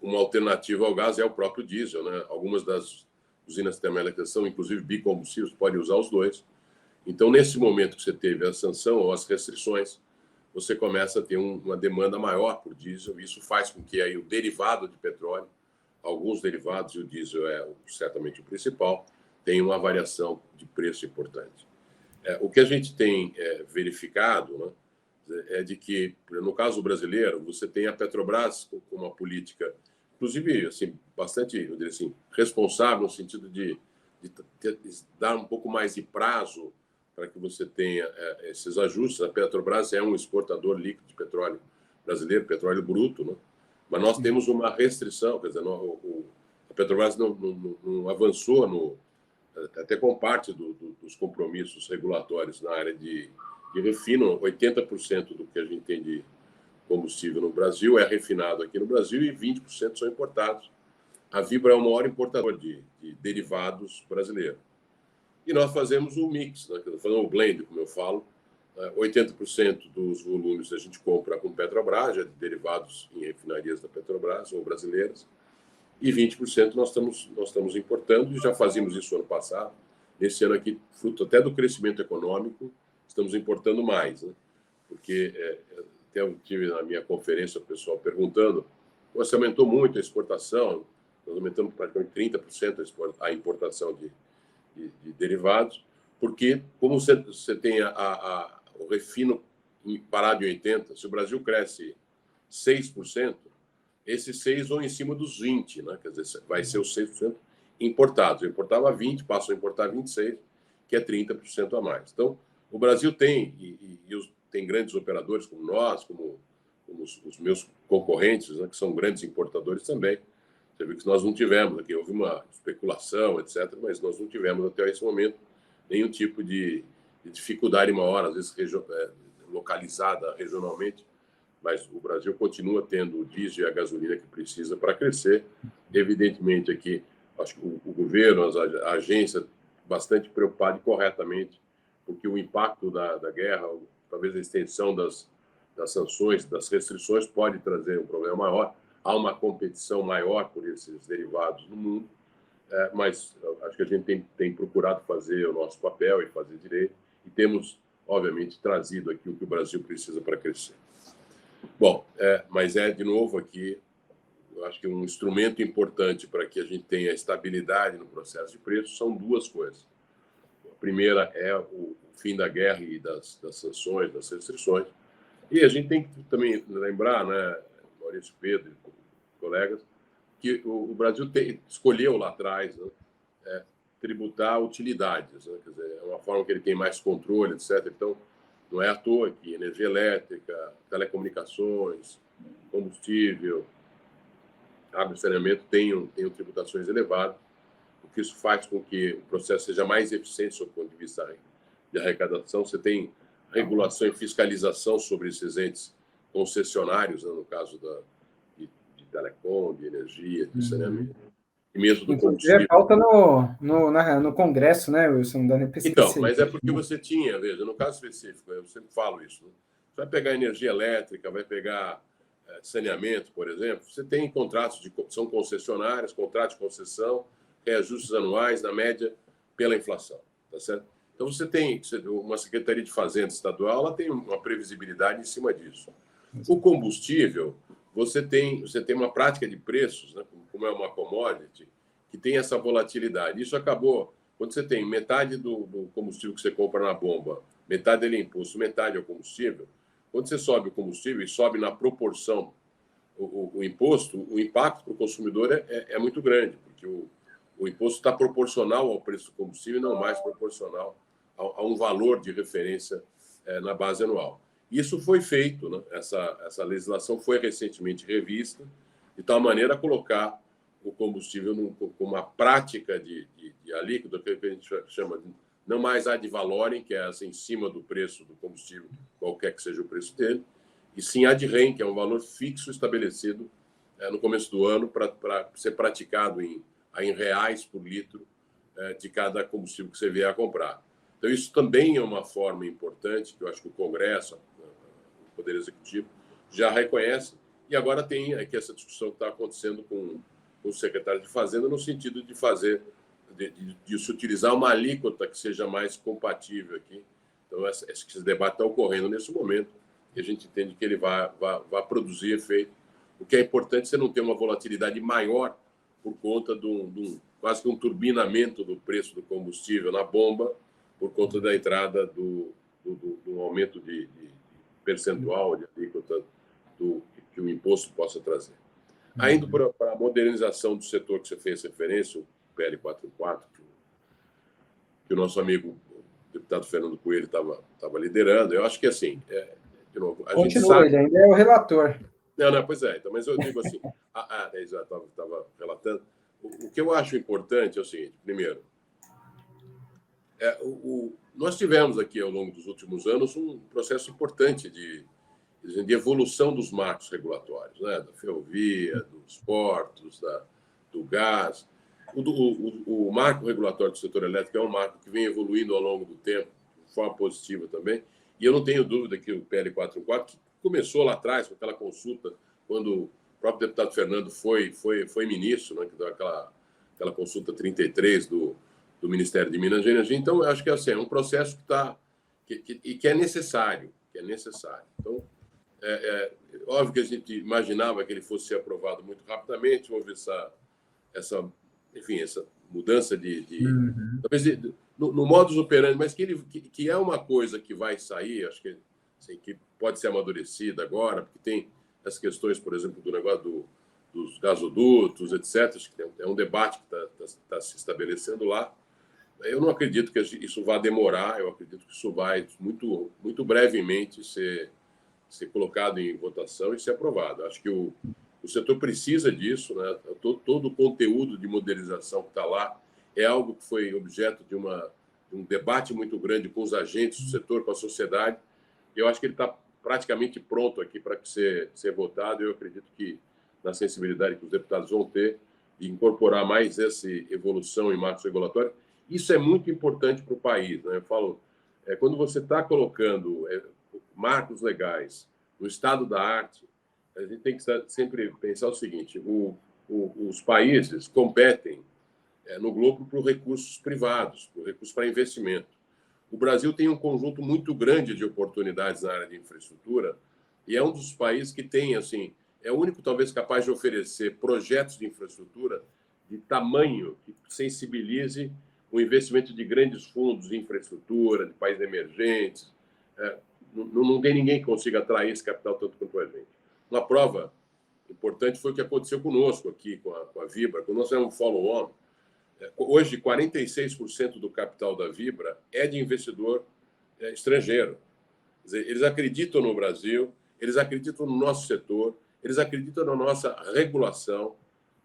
uma alternativa ao gás é o próprio diesel, né? Algumas das usinas termoelétricas são, inclusive, bicombustíveis, podem usar os dois. Então, nesse momento que você teve a sanção ou as restrições, você começa a ter uma demanda maior por diesel, e isso faz com que aí o derivado de petróleo, alguns derivados, e o diesel é certamente o principal, tenha uma variação de preço importante. O que a gente tem verificado, né, é de que, no caso brasileiro, você tem a Petrobras com uma política, inclusive, assim, bastante, eu diria assim, responsável no sentido de dar um pouco mais de prazo para que você tenha esses ajustes. A Petrobras é um exportador líquido de petróleo brasileiro, petróleo bruto, né? Mas nós temos uma restrição, quer dizer, a Petrobras não avançou até com parte dos compromissos regulatórios na área de refino. 80% do que a gente tem de combustível no Brasil é refinado aqui no Brasil e 20% são importados. A Vibra é o maior importador de derivados brasileiro. E nós fazemos um mix, né? Fazemos um blend, como eu falo. 80% dos volumes a gente compra com Petrobras, de derivados em refinarias da Petrobras ou brasileiras, e 20% nós estamos importando, e já fazíamos isso ano passado. Esse ano aqui, fruto até do crescimento econômico, estamos importando mais, né? Porque até eu tive na minha conferência o pessoal perguntando, você aumentou muito a exportação, nós aumentamos praticamente 30% a importação de derivados, porque como você tem o refino parado em 80%, se o Brasil cresce 6%, esses 6% vão em cima dos 20%, né? Quer dizer, vai ser os 6% importados. Eu importava 20%, passo a importar 26%, que é 30% a mais. Então, o Brasil tem, tem grandes operadores como nós, como os meus concorrentes, né, que são grandes importadores também. Você viu que nós não tivemos aqui, houve uma especulação, etc., mas nós não tivemos até esse momento nenhum tipo de dificuldade maior, às vezes localizada regionalmente, mas o Brasil continua tendo o diesel e a gasolina que precisa para crescer. Evidentemente, aqui, acho que o governo, a agência, bastante preocupado e corretamente, porque o impacto da guerra, talvez a extensão das sanções, das restrições, pode trazer um problema maior. Há uma competição maior por esses derivados no mundo, mas acho que a gente tem procurado fazer o nosso papel e fazer direito, e temos, obviamente, trazido aqui o que o Brasil precisa para crescer. Bom, mas de novo aqui, eu acho que um instrumento importante para que a gente tenha estabilidade no processo de preço são duas coisas. A primeira é o fim da guerra e das sanções, das restrições. E a gente tem que também lembrar, né, Maurício, Pedro e colegas, que o Brasil escolheu lá atrás, né, tributar utilidades, né? Quer dizer, é uma forma que ele tem mais controle, etc. Então, não é à toa que energia elétrica, telecomunicações, combustível, água e saneamento tenham tributações elevadas, porque isso faz com que o processo seja mais eficiente sob o ponto de vista de arrecadação. Você tem regulação e fiscalização sobre esses entes concessionários, né, no caso de telecom, de energia, de saneamento, e mesmo do combustível. Falta no Congresso, né, Wilson? Então, mas é porque você tinha, veja, no caso específico, eu sempre falo isso, né? Você vai pegar energia elétrica, vai pegar saneamento, por exemplo, você tem contratos são concessionárias, contratos de concessão, reajustes anuais, na média, pela inflação, tá certo? Então, você tem uma Secretaria de Fazenda Estadual, ela tem uma previsibilidade em cima disso. O combustível, você tem uma prática de preços, né, como é uma commodity, que tem essa volatilidade. Isso acabou, quando você tem metade do combustível que você compra na bomba, metade dele é imposto, metade é o combustível, quando você sobe o combustível e sobe na proporção o imposto, o impacto para o consumidor é muito grande, porque o imposto está proporcional ao preço do combustível e não mais proporcional a um valor de referência na base anual. Isso foi feito, né? Essa legislação foi recentemente revista, de tal maneira a colocar o combustível com uma prática de alíquota, que a gente chama de não mais ad valorem, que é essa em cima do preço do combustível, qualquer que seja o preço dele, e sim ad rem, que é um valor fixo estabelecido no começo do ano para ser praticado em reais por litro de cada combustível que você vier a comprar. Então, isso também é uma forma importante, que eu acho que o Congresso, o Poder Executivo, já reconhece, e agora tem aqui essa discussão que está acontecendo com o secretário de Fazenda, no sentido de fazer, de se utilizar uma alíquota que seja mais compatível aqui. Então, esse debate está ocorrendo nesse momento, e a gente entende que ele vai produzir efeito. O que é importante é você não ter uma volatilidade maior por conta de quase que um turbinamento do preço do combustível na bomba, por conta da entrada do aumento de percentual de alíquota que o imposto possa trazer. Ainda para a modernização do setor que você fez referência, o PL 44, que o nosso amigo, o deputado Fernando Coelho, estava liderando, eu acho que, assim, de novo, a gente sabe... ele ainda é o relator. Não, pois é, então, mas eu digo assim, já estava relatando, o que eu acho importante é o seguinte: primeiro, nós tivemos aqui, ao longo dos últimos anos, um processo importante de evolução dos marcos regulatórios, né? Da ferrovia, dos portos, do gás. O marco regulatório do setor elétrico é um marco que vem evoluindo ao longo do tempo, de forma positiva também, e eu não tenho dúvida que o PL 44, que começou lá atrás com aquela consulta, quando o próprio deputado Fernando foi ministro, né? Que deu aquela consulta 33 do Ministério de Minas e Energia. Então, eu acho que assim, é um processo que é necessário, Então, óbvio que a gente imaginava que ele fosse ser aprovado muito rapidamente, houve essa mudança talvez no modus operandi, mas que é uma coisa que vai sair, acho que, assim, que pode ser amadurecida agora, porque tem as questões, por exemplo, do negócio dos gasodutos, etc. Acho que é um debate que está se estabelecendo lá. Eu não acredito que isso vá demorar, eu acredito que isso vai muito, muito brevemente ser colocado em votação e ser aprovado. Acho que o setor precisa disso, né? Todo o conteúdo de modernização que está lá é algo que foi objeto de um debate muito grande com os agentes do setor, com a sociedade. Eu acho que ele está praticamente pronto aqui para ser votado. Eu acredito que, na sensibilidade que os deputados vão ter, de incorporar mais essa evolução em marcos regulatórios, isso é muito importante para o país, né? Eu falo, quando você está colocando marcos legais no estado da arte, a gente tem que sempre pensar o seguinte: os países competem no globo por recursos privados, por recursos para investimento. O Brasil tem um conjunto muito grande de oportunidades na área de infraestrutura e é um dos países que tem, assim, é o único talvez capaz de oferecer projetos de infraestrutura de tamanho que sensibilize o investimento de grandes fundos de infraestrutura, de países emergentes. Não tem ninguém que consiga atrair esse capital tanto quanto a gente. Uma prova importante foi o que aconteceu conosco aqui, com a Vibra, quando nós fizemos um follow-on. Hoje, 46% do capital da Vibra é de investidor estrangeiro. Quer dizer, eles acreditam no Brasil, eles acreditam no nosso setor, eles acreditam na nossa regulação.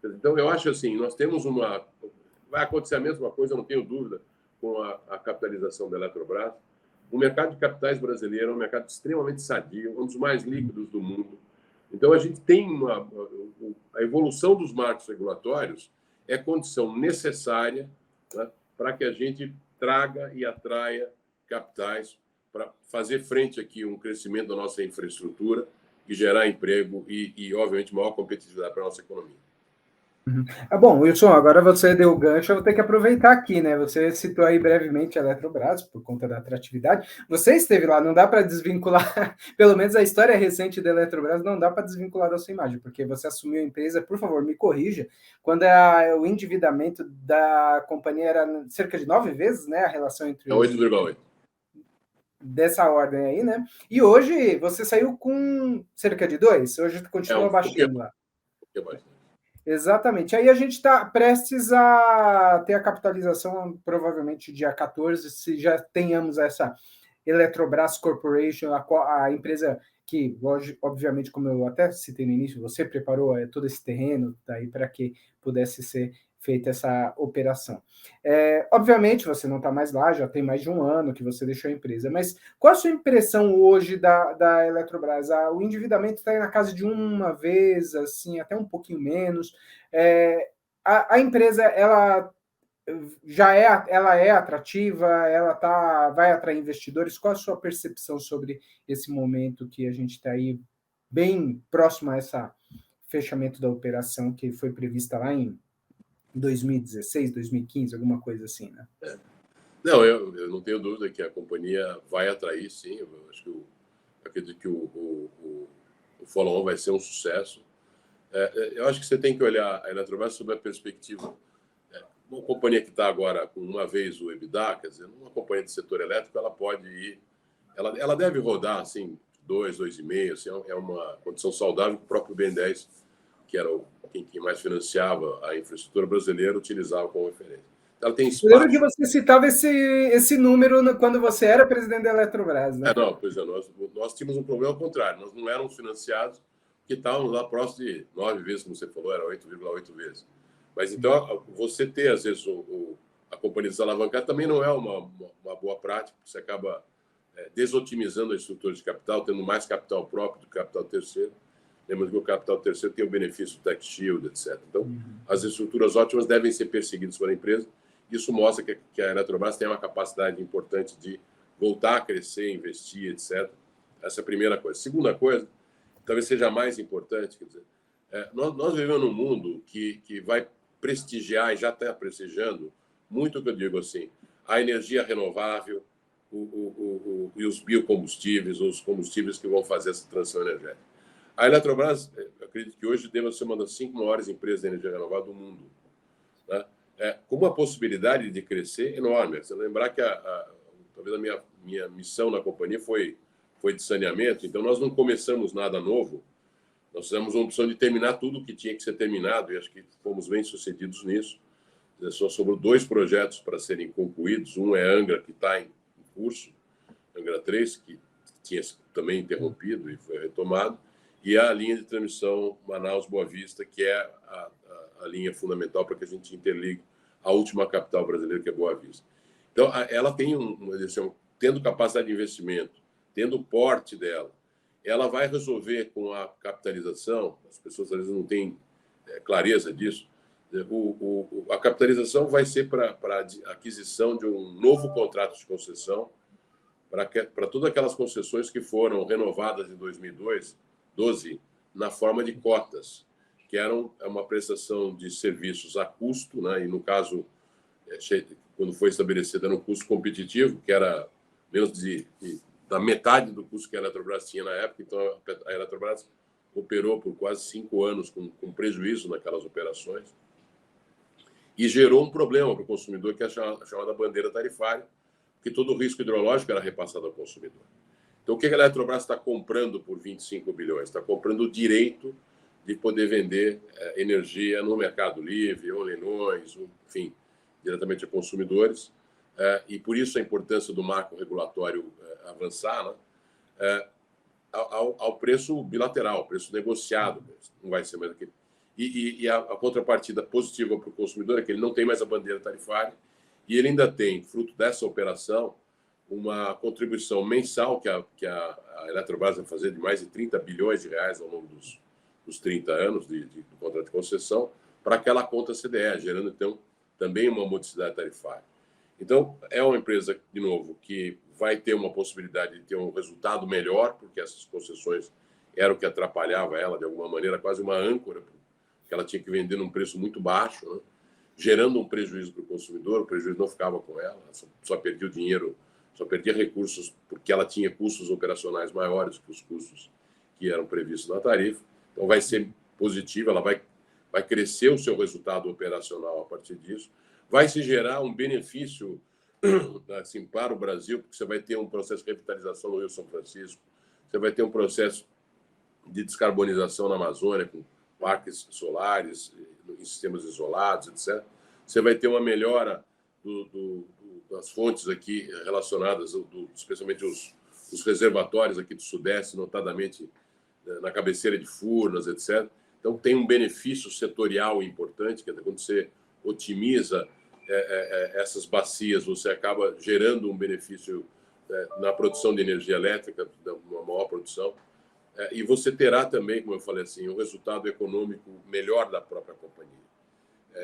Então, eu acho assim, nós temos vai acontecer a mesma coisa, eu não tenho dúvida, com a capitalização da Eletrobras. O mercado de capitais brasileiro é um mercado extremamente sadio, um dos mais líquidos do mundo. Então, a gente tem a evolução dos marcos regulatórios é condição necessária, né, para que a gente traga e atraia capitais para fazer frente aqui a um crescimento da nossa infraestrutura e gerar emprego e obviamente, maior competitividade para a nossa economia. Bom, Wilson, agora você deu o gancho, eu vou ter que aproveitar aqui, né? Você citou aí brevemente a Eletrobras, por conta da atratividade. Você esteve lá, não dá para desvincular, pelo menos a história recente da Eletrobras, não dá para desvincular da sua imagem, porque você assumiu a empresa, por favor, me corrija, quando o endividamento da companhia era cerca de 9 vezes, né? A relação entre... 8,8. Dessa ordem aí, né? E hoje você saiu com cerca de 2, hoje continua baixinho lá. Exatamente. Aí a gente está prestes a ter a capitalização, provavelmente dia 14, se já tenhamos essa Eletrobras Corporation, a empresa que, obviamente, como eu até citei no início, você preparou todo esse terreno daí para que pudesse ser feita essa operação. Obviamente, você não está mais lá, já tem mais de um ano que você deixou a empresa, mas qual a sua impressão hoje da Eletrobras? O endividamento está na casa de uma vez, assim, até um pouquinho menos. A empresa, ela ela é atrativa, vai atrair investidores. Qual a sua percepção sobre esse momento que a gente está aí bem próximo a esse fechamento da operação que foi prevista lá em 2016, 2015, alguma coisa assim, né? Não, eu não tenho dúvida que a companhia vai atrair, sim. Eu acredito que o follow-on vai ser um sucesso. Eu acho que você tem que olhar a Eletrobras sob a perspectiva. Uma companhia que está agora com uma vez o EBITDA, quer dizer, uma companhia de setor elétrico, ela pode ir, ela deve rodar assim 2,5, assim, é uma condição saudável que o próprio BNDES, que era quem mais financiava a infraestrutura brasileira, utilizava como referência. Ela tem espaço. Eu lembro que você citava esse número quando você era presidente da Eletrobras, né? Não, pois é, nós tínhamos um problema ao contrário, nós não éramos financiados, que estávamos lá próximo de 9 vezes, como você falou, era 8,8 vezes. Mas então, você ter, às vezes, a companhia desalavancada também não é uma boa prática, você acaba desotimizando a estrutura de capital, tendo mais capital próprio do que capital terceiro. Lembra que o capital terceiro tem o benefício do tax shield, etc. Então, as estruturas ótimas devem ser perseguidas pela empresa. Isso mostra que a Eletrobras tem uma capacidade importante de voltar a crescer, investir, etc. Essa é a primeira coisa. Segunda coisa, talvez seja a mais importante, quer dizer, nós vivemos num mundo que vai prestigiar, e já está prestigiando, muito o que eu digo assim, a energia renovável e os biocombustíveis, os combustíveis que vão fazer essa transição energética. A Eletrobras, eu acredito que hoje deve ser uma das 5 maiores empresas de energia renovável do mundo, né? Com uma possibilidade de crescer enorme. Você lembrar que talvez a minha missão na companhia foi de saneamento, então nós não começamos nada novo, nós fizemos uma opção de terminar tudo o que tinha que ser terminado, e acho que fomos bem sucedidos nisso. Só sobrou 2 projetos para serem concluídos. Um é Angra, que está em curso, Angra 3, que tinha também interrompido e foi retomado, e a linha de transmissão Manaus-Boa Vista, que é a linha fundamental para que a gente interligue a última capital brasileira, que é Boa Vista. Então, ela tem tendo capacidade de investimento, tendo o porte dela, ela vai resolver com a capitalização, as pessoas às vezes não têm clareza disso, a capitalização vai ser para a aquisição de um novo contrato de concessão para todas aquelas concessões que foram renovadas em 2012 na forma de cotas, que eram uma prestação de serviços a custo, né? E no caso, quando foi estabelecido, era um custo competitivo, que era menos da metade do custo que a Eletrobras tinha na época. Então, a Eletrobras operou por quase 5 anos com prejuízo naquelas operações e gerou um problema para o consumidor, que é a chamada bandeira tarifária, que todo o risco hidrológico era repassado ao consumidor. Então, o que a Eletrobras está comprando por 25 bilhões? Está comprando o direito de poder vender energia no mercado livre, ou leilões, enfim, diretamente a consumidores. E por isso a importância do marco regulatório avançar, né? Ao preço bilateral, preço negociado. Não vai ser mais aquele. E a contrapartida positiva para o consumidor é que ele não tem mais a bandeira tarifária e ele ainda tem, fruto dessa operação, uma contribuição mensal que a Eletrobras vai fazer de mais de 30 bilhões de reais ao longo dos 30 anos do contrato de concessão para aquela conta CDE, gerando, então, também uma modicidade tarifária. Então, é uma empresa, de novo, que vai ter uma possibilidade de ter um resultado melhor, porque essas concessões eram o que atrapalhava ela, de alguma maneira, quase uma âncora que ela tinha que vender num preço muito baixo, né? Gerando um prejuízo para o consumidor, o prejuízo não ficava com ela, só perdia o dinheiro, só perdia recursos porque ela tinha custos operacionais maiores que os custos que eram previstos na tarifa. Então vai ser positivo, ela vai crescer o seu resultado operacional a partir disso, vai se gerar um benefício assim, para o Brasil, porque você vai ter um processo de revitalização no Rio São Francisco, você vai ter um processo de descarbonização na Amazônia, com parques solares, em sistemas isolados, etc. Você vai ter uma melhora das fontes aqui relacionadas, especialmente os reservatórios aqui do Sudeste, notadamente na cabeceira de Furnas, etc. Então, tem um benefício setorial importante, que é quando você otimiza essas bacias, você acaba gerando um benefício na produção de energia elétrica, uma maior produção, e você terá também, como eu falei assim, um resultado econômico melhor da própria companhia.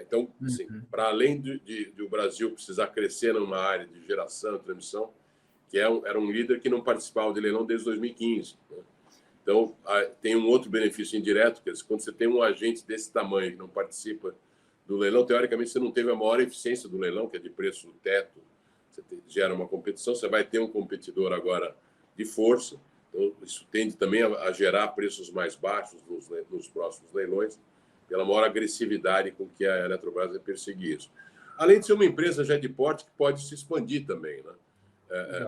Então, assim, para além de o Brasil precisar crescer numa área de geração e transmissão, que era um líder que não participava de leilão desde 2015, né? Então, tem um outro benefício indireto, que é quando você tem um agente desse tamanho que não participa do leilão, teoricamente você não teve a maior eficiência do leilão, que é de preço do teto, você gera uma competição, você vai ter um competidor agora de força, então isso tende também a gerar preços mais baixos nos próximos leilões, pela maior agressividade com que a Eletrobras vai perseguir isso. Além de ser uma empresa já de porte que pode se expandir também, né?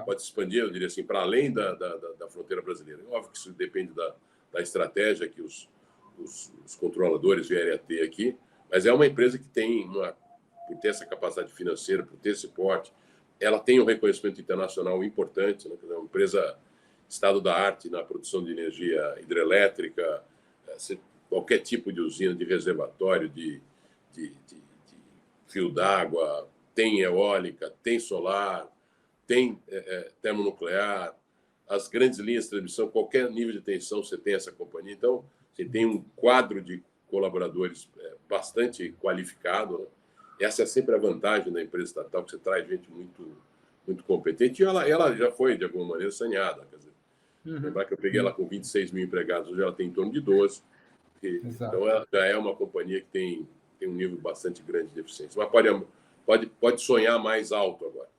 Pode se expandir, eu diria assim, para além da fronteira brasileira. Óbvio que isso depende da estratégia que os controladores vierem a ter aqui, mas é uma empresa que tem, por ter essa capacidade financeira, por ter esse porte, ela tem um reconhecimento internacional importante, né? É uma empresa estado da arte na produção de energia hidrelétrica, qualquer tipo de usina, de reservatório, de fio d'água, tem eólica, tem solar, tem termonuclear, as grandes linhas de transmissão, qualquer nível de tensão você tem essa companhia. Então, você tem um quadro de colaboradores bastante qualificado, né? Essa é sempre a vantagem da empresa estatal, que você traz gente muito, muito competente, e ela já foi, de alguma maneira, saneada. Quer dizer, lembrar que eu peguei ela com 26 mil empregados, hoje ela tem em torno de 12. Então, ela já é uma companhia que tem um nível bastante grande de eficiência. Mas pode sonhar mais alto agora.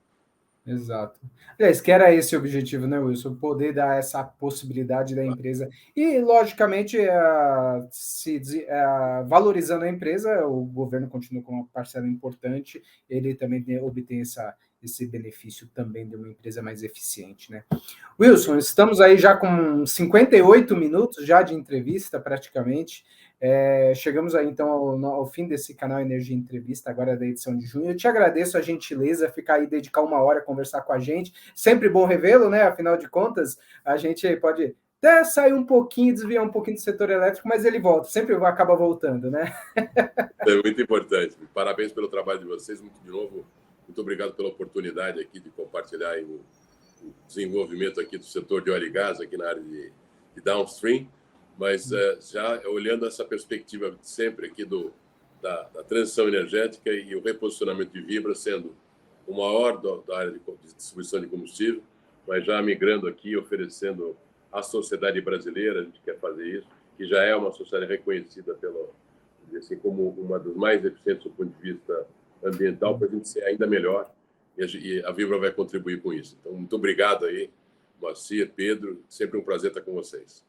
Exato. Aliás, que era esse o objetivo, né, Wilson? Poder dar essa possibilidade da empresa. E, logicamente, valorizando a empresa, o governo continua com uma parcela importante, ele também obtém esse benefício também de uma empresa mais eficiente, né? Wilson, estamos aí já com 58 minutos já de entrevista, praticamente. Chegamos aí, então, ao fim desse canal Energia Entrevista, agora da edição de junho. Eu te agradeço a gentileza, ficar aí, dedicar uma hora a conversar com a gente. Sempre bom revê-lo, né? Afinal de contas, a gente pode até sair um pouquinho, desviar um pouquinho do setor elétrico, mas ele volta, sempre acaba voltando, né? É muito importante. Parabéns pelo trabalho de vocês. De novo, muito obrigado pela oportunidade aqui de compartilhar o desenvolvimento aqui do setor de óleo e gás, aqui na área de downstream. Mas já olhando essa perspectiva sempre aqui da transição energética e o reposicionamento de Vibra sendo o maior da área de distribuição de combustível, mas já migrando aqui, oferecendo à sociedade brasileira, a gente quer fazer isso, que já é uma sociedade reconhecida assim, como uma das mais eficientes do ponto de vista ambiental, para a gente ser ainda melhor, e a Vibra vai contribuir com isso. Então, muito obrigado aí, Moacir, Pedro, sempre um prazer estar com vocês.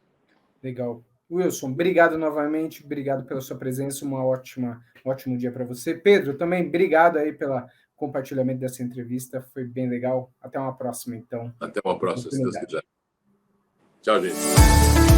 Legal. Wilson, obrigado novamente, obrigado pela sua presença, um ótimo dia para você. Pedro, também obrigado aí pelo compartilhamento dessa entrevista, foi bem legal. Até uma próxima, então. Até uma próxima, se Deus quiser. Tchau, gente.